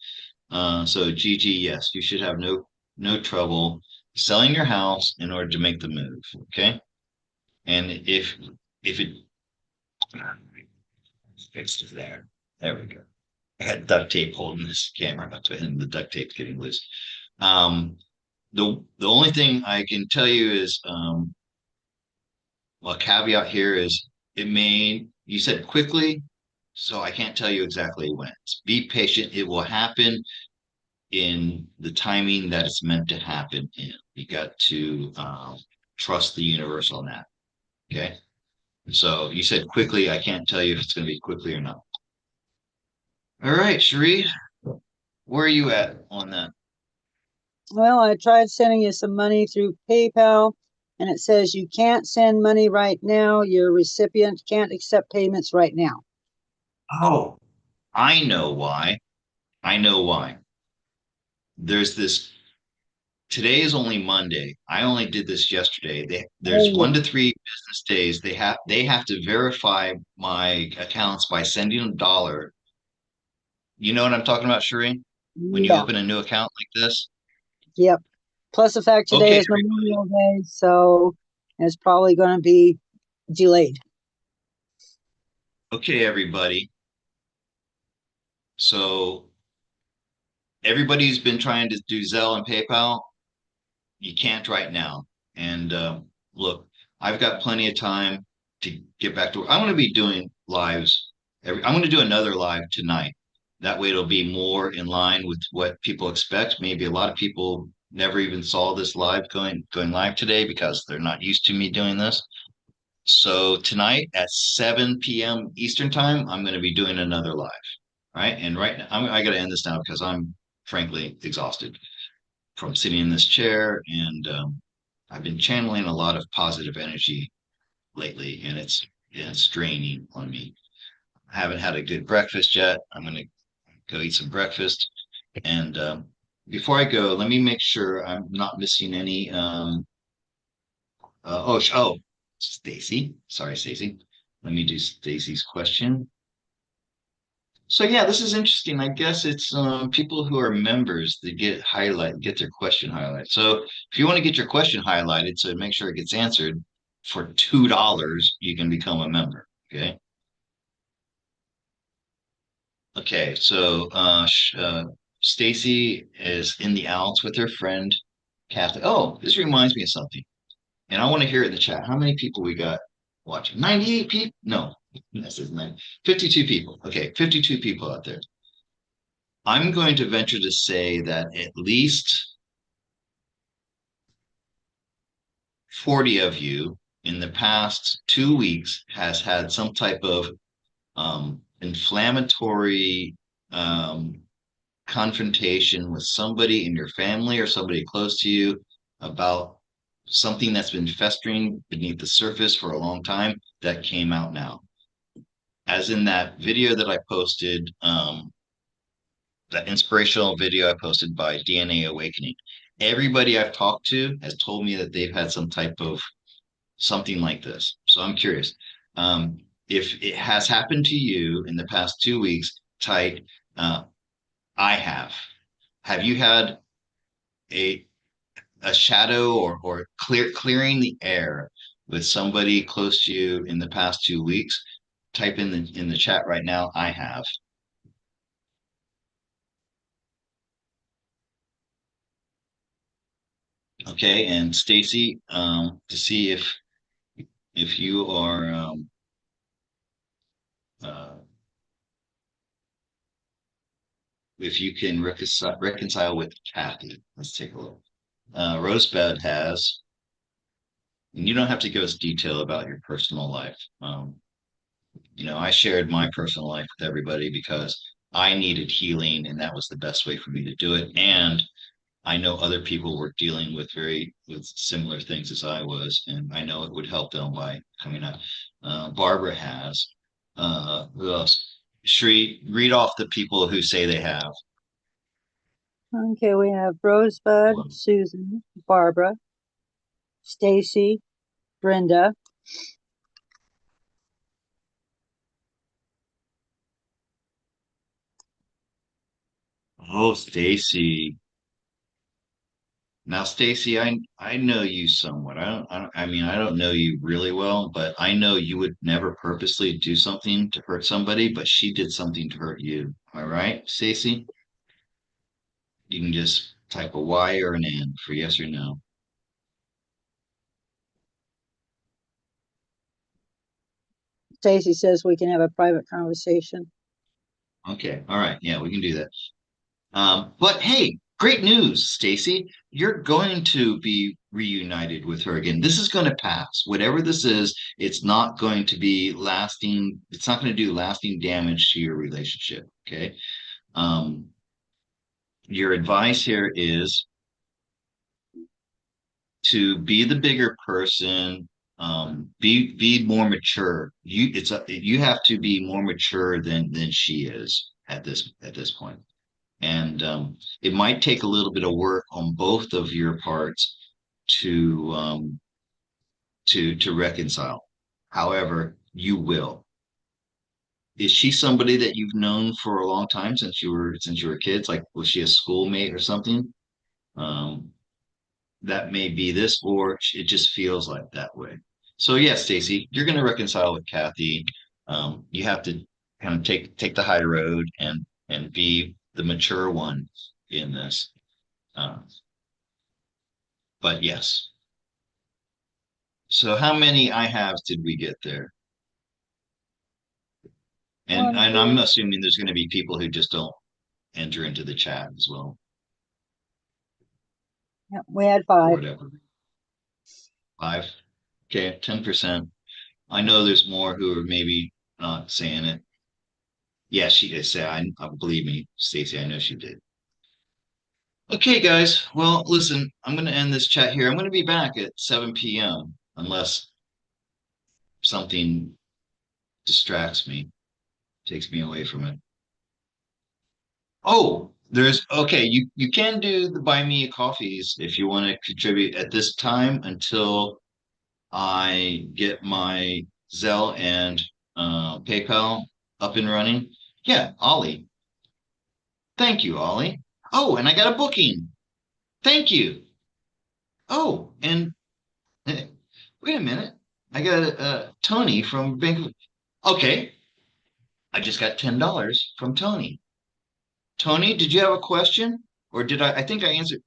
So Gigi, yes, you should have no trouble selling your house in order to make the move. Okay, and if it fixed it there we go. I had duct tape holding this camera up to it, and the duct tape's getting loose. Um, the only thing I can tell you is well, caveat here is it may you said quickly, so I can't tell you exactly when. Be patient. It will happen in the timing that it's meant to happen in. You got to trust the universe on that. Okay. So you said quickly. I can't tell you if it's going to be quickly or not. All right, Cherie, where are you at on that? Well, I tried sending you some money through PayPal, and it says you can't send money right now. Your recipient can't accept payments right now. Oh, I know why. I know why. There's this today is only Monday. I only did this yesterday. There's Oh, 1 to 3 business days. They have to verify my accounts by sending a dollar. You know what I'm talking about, Shereen? When you yeah. open a new account like this. Yep. Plus the fact today Okay, is Memorial Day, so it's probably going to be delayed. okay, everybody. So everybody's been trying to do Zelle and PayPal. You can't right now. And look, I've got plenty of time to get back to work. I'm going to be doing lives. I'm going to do another live tonight. That way, it'll be more in line with what people expect. Maybe a lot of people never even saw this live going live today because they're not used to me doing this. So tonight at 7 p.m. Eastern time, I'm going to be doing another live. Right, and right now I got to end this now because I'm frankly exhausted from sitting in this chair, and I've been channeling a lot of positive energy lately, and it's draining on me. I haven't had a good breakfast yet. I'm gonna go eat some breakfast, and before I go, let me make sure I'm not missing any. Stacy. Sorry, Stacy. Let me do Stacy's question. So yeah, this is interesting. I guess it's people who are members that get their question highlighted. So if you want to get your question highlighted, so make sure it gets answered for $2, you can become a member. Okay. Okay. So Stacy is in the Alps with her friend Kathy. Oh, this reminds me of something, and I want to hear it in the chat. How many people we got watching? 98 people? No, this is 52 people. Okay, 52 people out there. I'm going to venture to say that at least 40 of you in the past 2 weeks has had some type of inflammatory um, confrontation with somebody in your family or somebody close to you about something that's been festering beneath the surface for a long time that came out now. as in that video that I posted, that inspirational video I posted by DNA Awakening. Everybody I've talked to has told me that they've had some type of something like this. So I'm curious. Um, if it has happened to you in the past 2 weeks, type I have. Have you had a shadow or clearing the air with somebody close to you in the past 2 weeks? Type in the chat right now, I have. Okay, and Stacy, to see if you are uh, if you can reconcile with Kathy. Let's take a look. Rosebud has, and you don't have to give us detail about your personal life. I shared my personal life with everybody because I needed healing, and that was the best way for me to do it. And I know other people were dealing with similar things as I was, and I know it would help them by coming out. Barbara has. Who else? Shri, read off the people who say they have. Okay, we have Rosebud, Well, Susan, Barbara, Stacy, Brenda. oh, Stacy. Now, Stacy, I know you somewhat. I mean, I don't know you really well, but I know you would never purposely do something to hurt somebody, but she did something to hurt you. Am I right, Stacy? You can just type a Y or an N for yes or no. Stacy says we can have a private conversation. Okay. All right. Yeah, we can do that. But hey, great news, Stacy. You're going to be reunited with her again. This is going to pass. Whatever this is, it's not going to be lasting. It's not going to do lasting damage to your relationship. Okay. Um, your advice here is to be the bigger person. Be more mature. You have to be more mature than she is at this point. And it might take a little bit of work on both of your parts to to reconcile. However, you will. Is she somebody that you've known for a long time since you were kids? Like, was she a schoolmate or something? Um, that may be this, or it just feels like that way. So yes, Stacy, you're going to reconcile with Kathy. You have to kind of take the high road and be the mature one in this. Uh, but yes. So how many I have did we get there? And One, and I'm two, assuming there's going to be people who just don't enter into the chat as well, yeah, we had or five. whatever. Five. Okay, 10%. I know there's more who are maybe not saying it. Yeah, she did say, I believe me, Stacy, I know she did. Okay, guys. Well, listen, I'm going to end this chat here. I'm going to be back at 7 p.m. unless something distracts me, takes me away from it. Oh, there's okay. You can do the buy me coffees if you want to contribute at this time until I get my Zelle and PayPal up and running. Yeah, Ollie. Thank you, Ollie. Oh, and I got a booking. Thank you. Oh, and wait a minute. I got Tony from Bank of. Okay, I just got $10 from Tony. Tony, did you have a question? Or did I? I think I answered.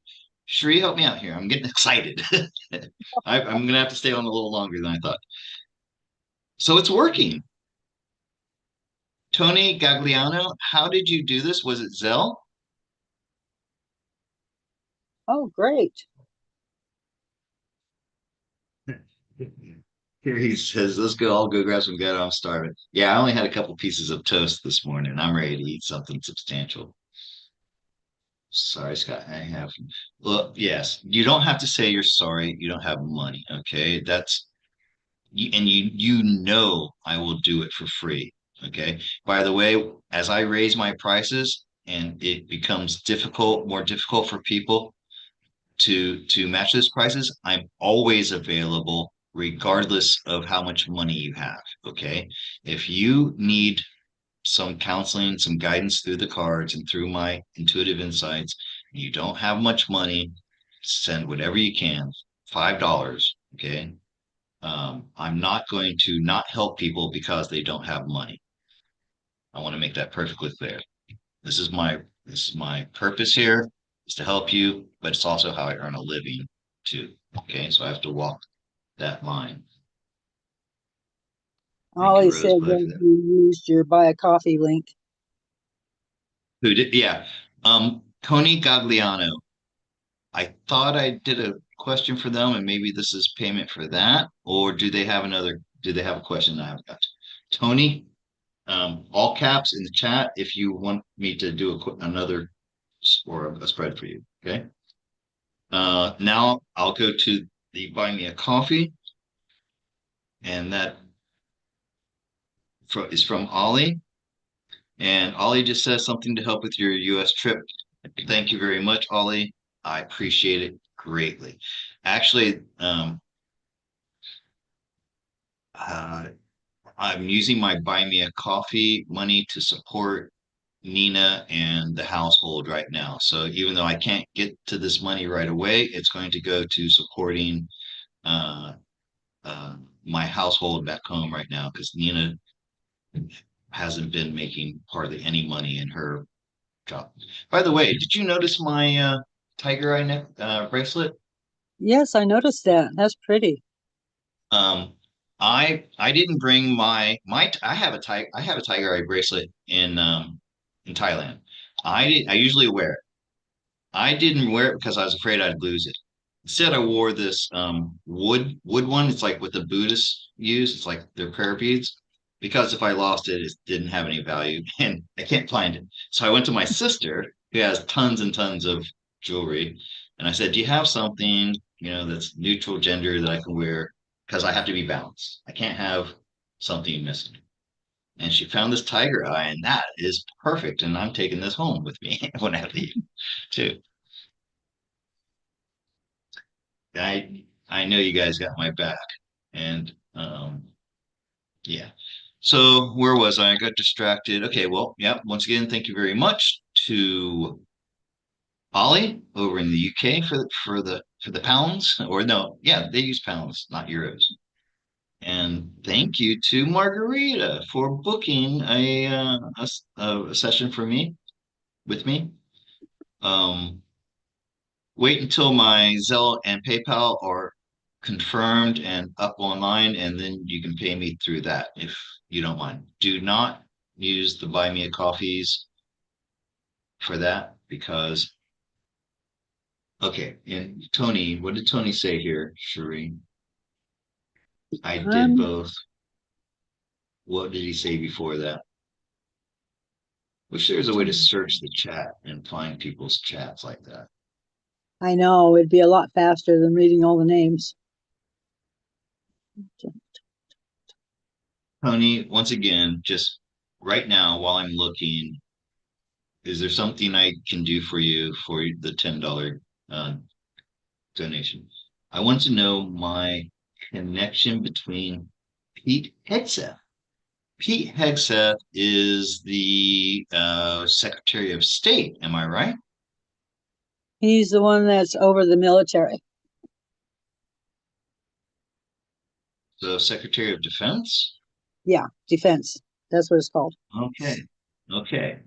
Sheree, help me out here. I'm getting excited. I'm going to have to stay on a little longer than I thought. So it's working. Tony Gagliano, how did you do this? Was it Zelle? Oh, great. Here he says, let's go. I'll go grab some good. I'm starving. Yeah, I only had a couple pieces of toast this morning. I'm ready to eat something substantial. Sorry, Scott. I have. Well, yes, you don't have to say you're sorry. You don't have money. Okay. And you know I will do it for free. Okay. By the way, as I raise my prices and it becomes more difficult for people to match those prices, I'm always available regardless of how much money you have. Okay. If you need some counseling, some guidance through the cards and through my intuitive insights, and you don't have much money, send whatever you can, $5. Okay. I'm not going to not help people because they don't have money. I want to make that perfectly clear. This is my purpose here is to help you, but it's also how I earn a living too. Okay, so I have to walk that line. Thank you, Ollie said Rosebud, for that that. you used your buy a coffee link. Who did? Yeah, Tony Gagliano. I thought I did a question for them, and maybe this is payment for that, or do they have another? Do they have a question that I haven't got? Tony, all caps in the chat if you want me to do another or a spread for you. Okay. Now I'll go to the buy me a coffee, and that is from Ollie. And Ollie just says something to help with your US trip. Thank you very much, Ollie. I appreciate it greatly. Actually, uh, I'm using my buy me a coffee money to support Nina and the household right now. So even though I can't get to this money right away, it's going to go to supporting uh, my household back home right now because Nina hasn't been making hardly any money in her job. By the way, did you notice my tiger eye neck bracelet? Yes, I noticed that. That's pretty. Um, I didn't bring I have a tiger eye bracelet in Thailand. I usually wear it. I didn't wear it because I was afraid I'd lose it. Instead, I wore this wood one. It's like what the Buddhists use. It's like their prayer beads. Because if I lost it, it didn't have any value, and I can't find it. So I went to my sister, who has tons and tons of jewelry, and I said, "Do you have something, that's neutral gender that I can wear? Because I have to be balanced. I can't have something missing." And she found this tiger eye, and that is perfect. And I'm taking this home with me when I leave, too. I know you guys got my back. And yeah. So where was I? I got distracted. Okay, well, yeah, once again, thank you very much to Ollie over in the UK for the pounds. Or no, yeah, they use pounds, not euros. And thank you to Margarita for booking a session for me with me. Um, Wait until my Zelle and PayPal are confirmed and up online, and then you can pay me through that if you don't mind. Do not use the buy me a coffees for that because okay. And Tony, what did Tony say here, Sheree? I did Um, both. What did he say before that? Wish there was a way to search the chat and find people's chats like that. I know it'd be a lot faster than reading all the names. Tony, once again, just right now while I'm looking, is there something I can do for you for the $10 uh, donation? I want to know my connection between Pete Hegseth. Pete Hegseth is the Secretary of State. Am I right? He's the one that's over the military. So Secretary of Defense. Yeah, defense. That's what it's called. Okay. Okay.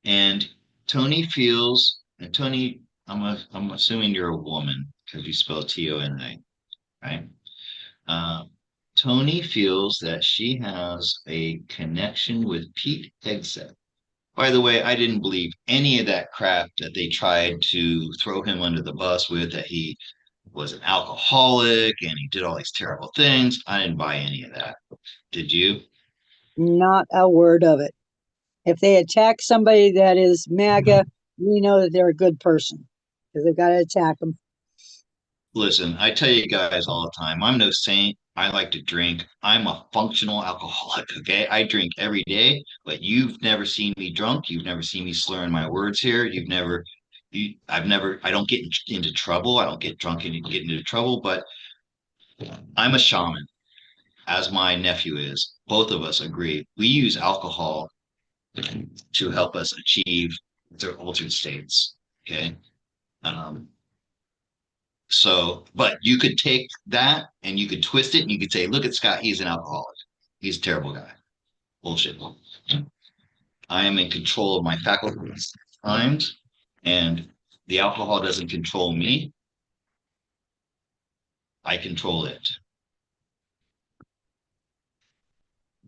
And Tony feels, and Tony, I'm assuming you're a woman because you spell Tona, right? Uh, Tony feels that she has a connection with Pete Hegseth. By the way, I didn't believe any of that crap that they tried to throw him under the bus with, that he was an alcoholic and he did all these terrible things. I didn't buy any of that. Did you? Not a word of it. If they attack somebody that is MAGA, we know that they're a good person because they've got to attack them. Listen, I tell you guys all the time, I'm no saint, I like to drink. I'm a functional alcoholic. Okay. I drink every day, but you've never seen me drunk. You've never seen me slurring my words here. I don't get into trouble. I don't get drunk and get into trouble, but I'm a shaman, as my nephew is. Both of us agree. We use alcohol to help us achieve their altered states. Okay. Um, but you could take that and you could twist it and you could say, look at Scott, he's an alcoholic. He's a terrible guy. Bullshit. I am in control of my faculties times, and the alcohol doesn't control me. I control it.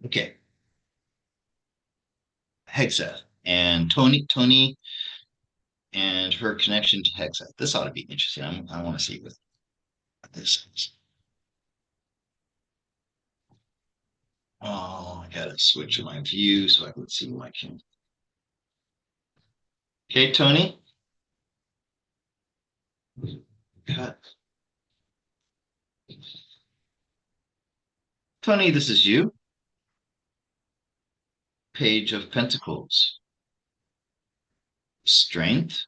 Okay. Hegseth and Tony and her connection to Hegseth. This ought to be interesting. I want to see what this is. Oh, I gotta switch my view so I can see my can. Okay, Tony. Cut. Tony, this is you. Page of Pentacles. Strength.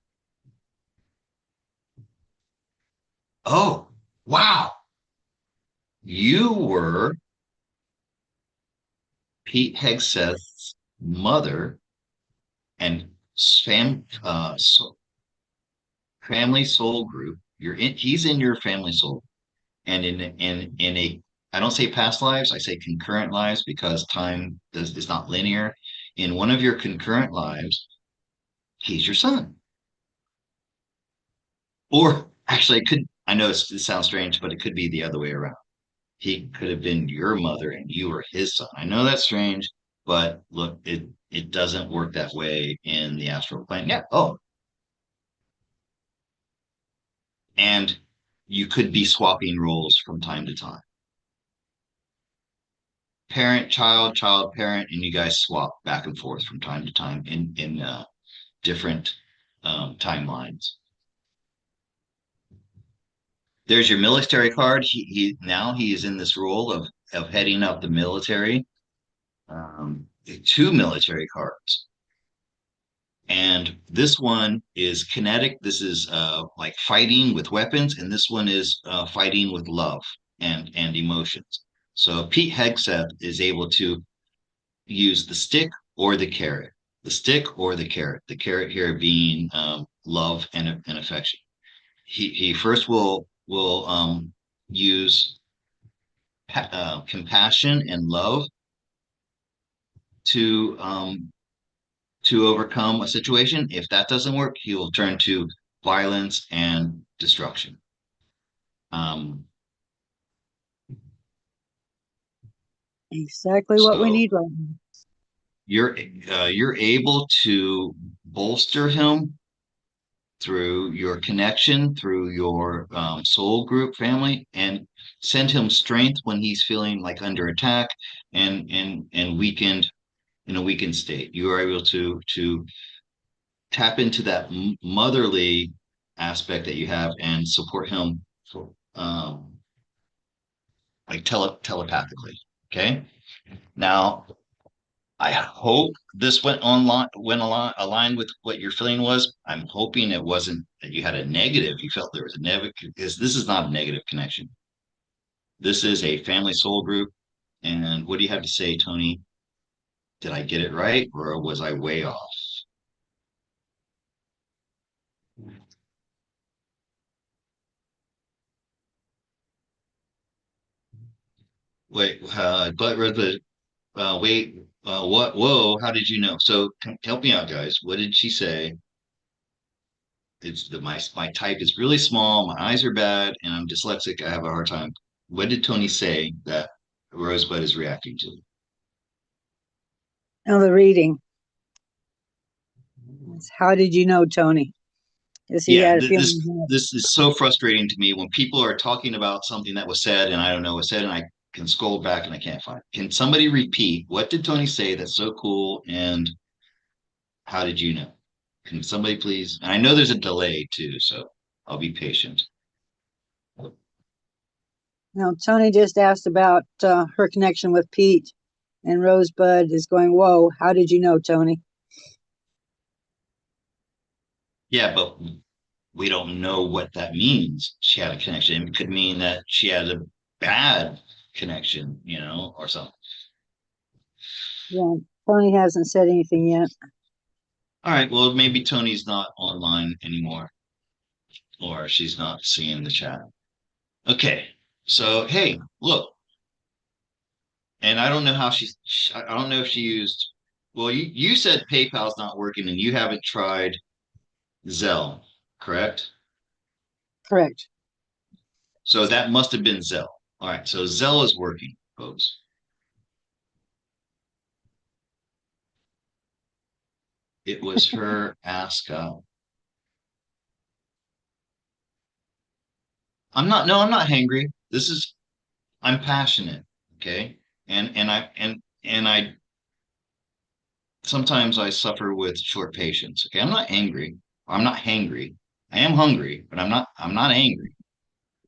Oh, wow. You were Pete Hegseth's mother and family soul group. He's in your family soul. And in a I don't say past lives, I say concurrent lives because is not linear. In one of your concurrent lives, he's your son. Or actually it could I know it sounds strange, but it could be the other way around. He could have been your mother and you were his son. I know that's strange, but look, it doesn't work that way in the astral plane. Yeah. Oh, and you could be swapping roles from time to time. Parent, child, parent, and you guys swap back and forth from time to time in different timelines. There's your military card. He is in this role of heading up the military. Two military cards. And this one is kinetic. This is like fighting with weapons, and this one is fighting with love and emotions. So Pete Hegseth is able to use the stick or the carrot, the stick or the carrot here being love and affection. He first will use compassion and love to overcome a situation. If that doesn't work, he will turn to violence and destruction. Um, Exactly what we so need right now. you're able to bolster him through your connection, through your soul group family, and send him strength when he's feeling like under attack and weakened in a weakened state. You are able to tap into that motherly aspect that you have and support him um, like telepathically. Okay. Now, I hope this aligned with what your feeling was. I'm hoping it wasn't that you had a negative. You felt there was a negative because this is not a negative connection. This is a family soul group. And what do you have to say, Tony? Did I get it right or was I way off? Wait, wait, what? Whoa, how did you know? So help me out, guys. What did she say? My type is really small, my eyes are bad, and I'm dyslexic. I have a hard time. What did Tony say that Rosebud is reacting to? Now the reading. How did you know, Tony? Because he Yeah, had a feeling. this is so frustrating to me when people are talking about something that was said and I don't know what was said and I can scroll back and I can't find it. Can somebody repeat what did Tony say that's so cool and how did you know? Can somebody please? And I know there's a delay too, so I'll be patient. Now, Tony just asked about her connection with Pete, and Rosebud is going, "Whoa, how did you know, Tony?" Yeah, but we don't know what that means. She had a connection. It could mean that she had a bad connection, or something. Yeah, Tony hasn't said anything yet. All right, well, maybe Tony's not online anymore, or she's not seeing the chat. Okay, so hey, look, and I don't know how I don't know if she used, well, you said PayPal's not working and you haven't tried Zelle, correct? Correct. So that must have been Zelle. All right, so Zelle is working, folks. It was her ask. I'm not hangry. I'm passionate. Okay. And I sometimes I suffer with short patience. Okay. I'm not angry. I'm not hangry. I am hungry, but I'm not angry.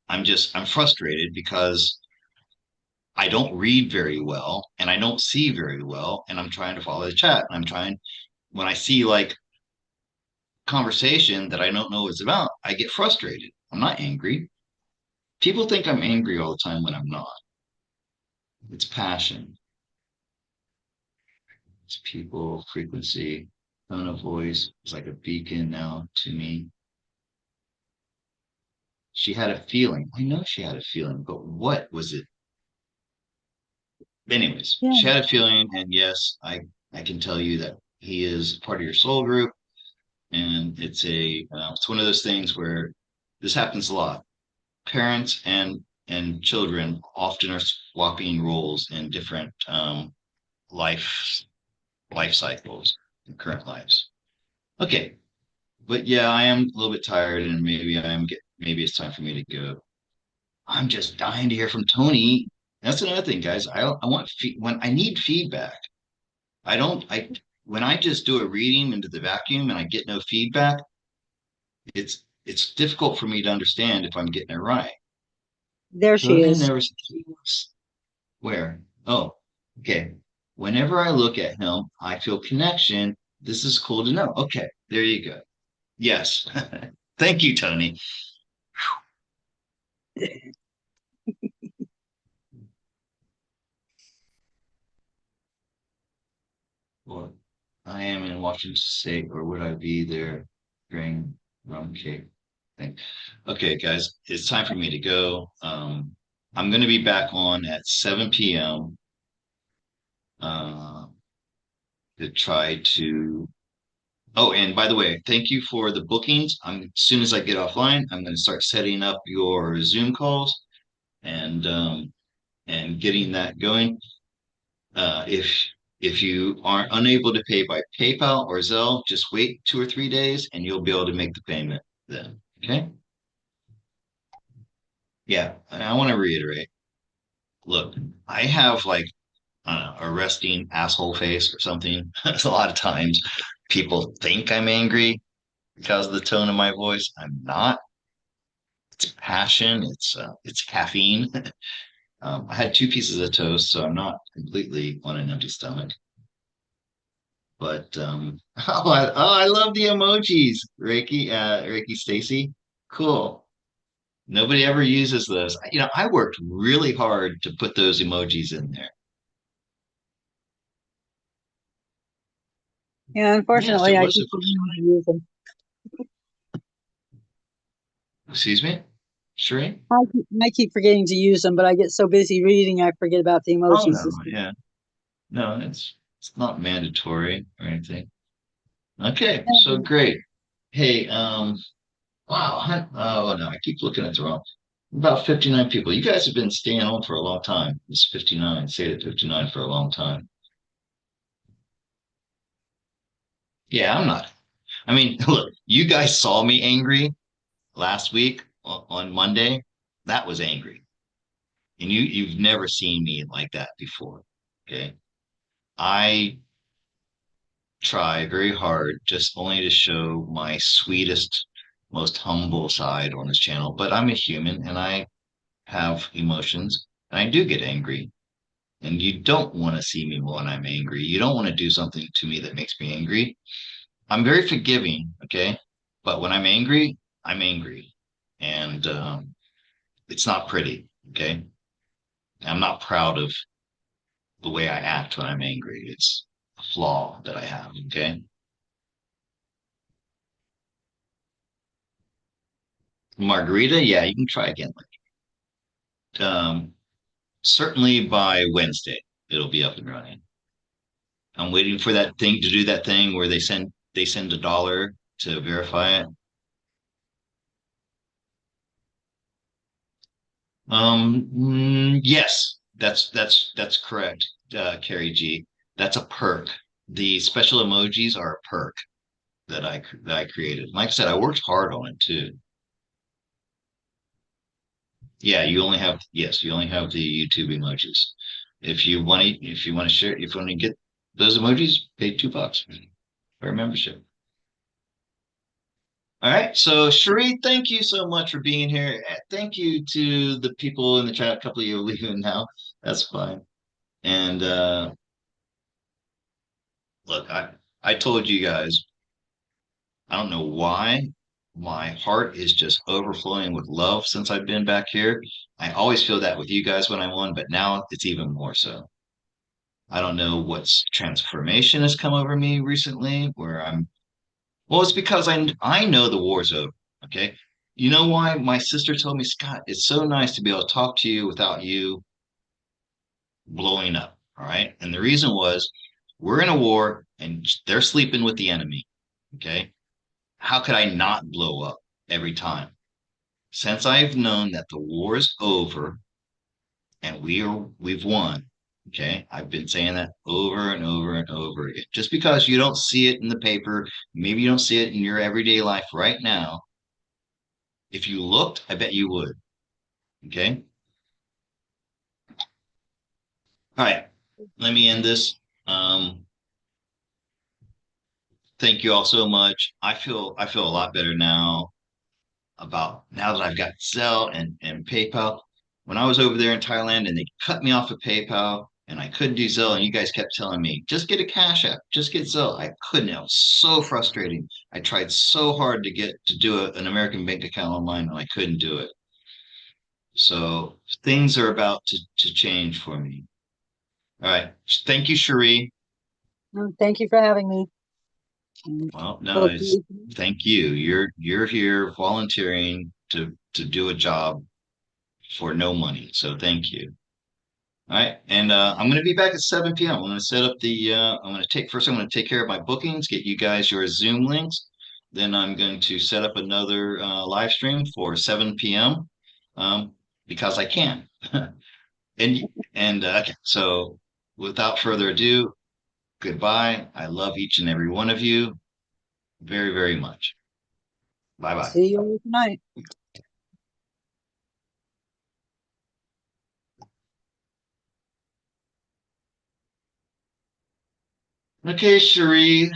I'm frustrated because I don't read very well and I don't see very well. And I'm trying to follow the chat. When I see like conversation that I don't know what it's about, I get frustrated. I'm not angry. People think I'm angry all the time when I'm not. It's passion. It's people, frequency, tone of voice. It's like a beacon now to me. She had a feeling. I know she had a feeling, but what was it? Anyways, Yeah, she had a feeling, and yes, I can tell you that he is part of your soul group, and it's one of those things where this happens a lot. Parents and children often are swapping roles in different life life cycles in current lives. Okay, but yeah, I am a little bit tired, and maybe it's time for me to go. I'm just dying to hear from Tony. That's another thing, guys. I want when I need feedback. I don't I When I just do a reading into the vacuum and I get no feedback, it's difficult for me to understand if I'm getting it right. there she Tony is. never where. Oh, okay. Whenever I look at him, I feel connection. This is cool to know. Okay, there you go. Yes. Thank you, Tony. Well, I am in Washington State, or would I be there during rum cake thing? Okay, guys, it's time for me to go. I'm going to be back on at 7 p.m. Uh, to try to. Oh, and by the way, thank you for the bookings. As soon as I get offline, I'm going to start setting up your Zoom calls and getting that going. If you are unable to pay by PayPal or Zelle, just wait 2 or 3 days and you'll be able to make the payment then. Okay. Yeah. And I want to reiterate. Look, I have like a resting asshole face or something. A lot of times people think I'm angry because of the tone of my voice. I'm not. It's passion. It's caffeine. I had 2 pieces of toast, so I'm not completely on an empty stomach. But I love the emojis, Reiki Stacy. Cool. Nobody ever uses those. I worked really hard to put those emojis in there. Yeah, Yes, unfortunately, it I was keep supposed forgetting to use them. to. Excuse me, Sheree? I keep forgetting to use them, but I get so busy reading, I forget about the Oh emojis. no, yeah, no, it's not mandatory or anything. Okay, so great. Hey, wow. Oh no, I keep looking at the wrong. About 59 people. You guys have been staying on for a long time. It's 59. Stayed at 59 for a long time. Yeah, I'm not. I mean, look, you guys saw me angry last week on Monday. That was angry. And you've never seen me like that before. Okay. I try very hard just only to show my sweetest, most humble side on this channel, but I'm a human and have emotions, and I do get angry. And you don't want to see me when I'm angry. You don't want to do something to me that makes me angry. I'm very forgiving, okay? But when I'm angry, I'm angry. And it's not pretty, okay? I'm not proud of the way I act when I'm angry. It's a flaw that I have, okay? Margarita, yeah, you can try again. Um, certainly by Wednesday, it'll be up and running. I'm waiting for that thing to do that thing where they send $1 to verify it. Yes, that's correct, Carrie G. That's a perk. The special emojis are a perk that I created. Like I said, I worked hard on it too. Yeah, you only have the YouTube emojis. If you want to share, if you want to get those emojis, pay $2 for a membership. All right. So Cherie, thank you so much for being here. Thank you to the people in the chat. A couple of you are leaving now. That's fine. And look, I told you guys, I don't know why my heart is just overflowing with love since I've been back here. I always feel that with you guys when I'm on, but now it's even more so. I don't know what's transformation has come over me recently where well, it's because I know the war's over. Okay. You know why? My sister told me, Scott, it's so nice to be able to talk to you without you blowing up. All right. And the reason was we're in a war and they're sleeping with the enemy. Okay. How could I not blow up every time? Since I've known that the war is over and we've won. Okay. I've been saying that over and over and over again. Just because you don't see it in the paper, maybe you don't see it in your everyday life right now. If you looked, I bet you would. Okay. All right. Let me end this. Um, thank you all so much. I feel a lot better now that I've got Zelle and PayPal. When I was over there in Thailand and they cut me off of PayPal and I couldn't do Zelle, and you guys kept telling me, just get a Cash App, just get Zelle. I couldn't. It was so frustrating. I tried so hard to get to do an American bank account online and I couldn't do it. So things are about to change for me. All right. Thank you, Cherie. Thank you for having me. And Well, no, it's hopefully, thank you. You're here volunteering to do a job for no money. So thank you. All right. And I'm going to be back at 7 p.m. I'm going to set up I'm going to take care of my bookings, get you guys your Zoom links. Then I'm going to set up another live stream for 7 p.m. Um, because I can. and okay. So without further ado, goodbye. I love each and every one of you very, very much. Bye bye. see you all tonight. Okay, Cherie.